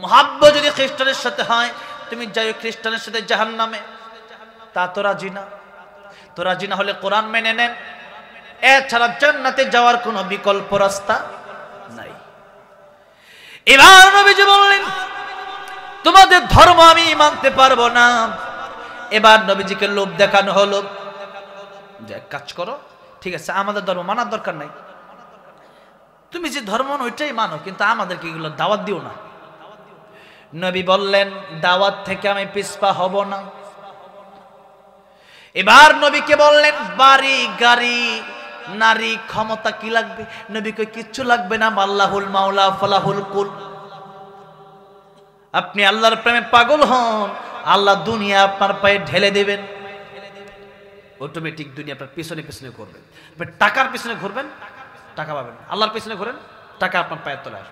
মহাব্বত যদি খ্রিস্টানের সাথে হয়, তুমি যাইও খ্রিস্টানের সাথে জাহান্নামে। তা তো রাজি না। তো রাজি না হলে কোরআন মেনে নেন, এছাড়া জান্নাতে যাওয়ার কোনো বিকল্প রাস্তা নাই। এবার নবীজি বললেন, তোমাদের ধর্ম আমি মানতে পারবো না। এবার নবীজিকে লোভ দেখানো হলো, যে কাজ করো, ঠিক আছে, আমাদের ধর্ম মানার দরকার নাই, তুমি যে ধর্ম ওইটাই মানো, কিন্তু আমাদেরকে এগুলো দাওয়াত দিও না। নবী বললেন, দাওয়াত থেকে আমি পিছপা হব না। এবার নবীকে বললেন, বাড়ি, গাড়ি, নারী, ক্ষমতা কি লাগবে? নবী কই, কিচ্ছু লাগবে না। আল্লাহুল মাওলা ফালাহুল কুল। আপনি আল্লাহর প্রেমে পাগল হন, আল্লাহ দুনিয়া আপনার পায়ে ঢেলে দেবেন, অটোমেটিক দুনিয়া আপনার পিছনে পিছনে ঘুরবেন। টাকার পিছনে ঘুরবেন, টাকা পাবেন। আল্লাহর পিছনে ঘুরেন, টাকা আপনার পায়ের তলায় আসবে।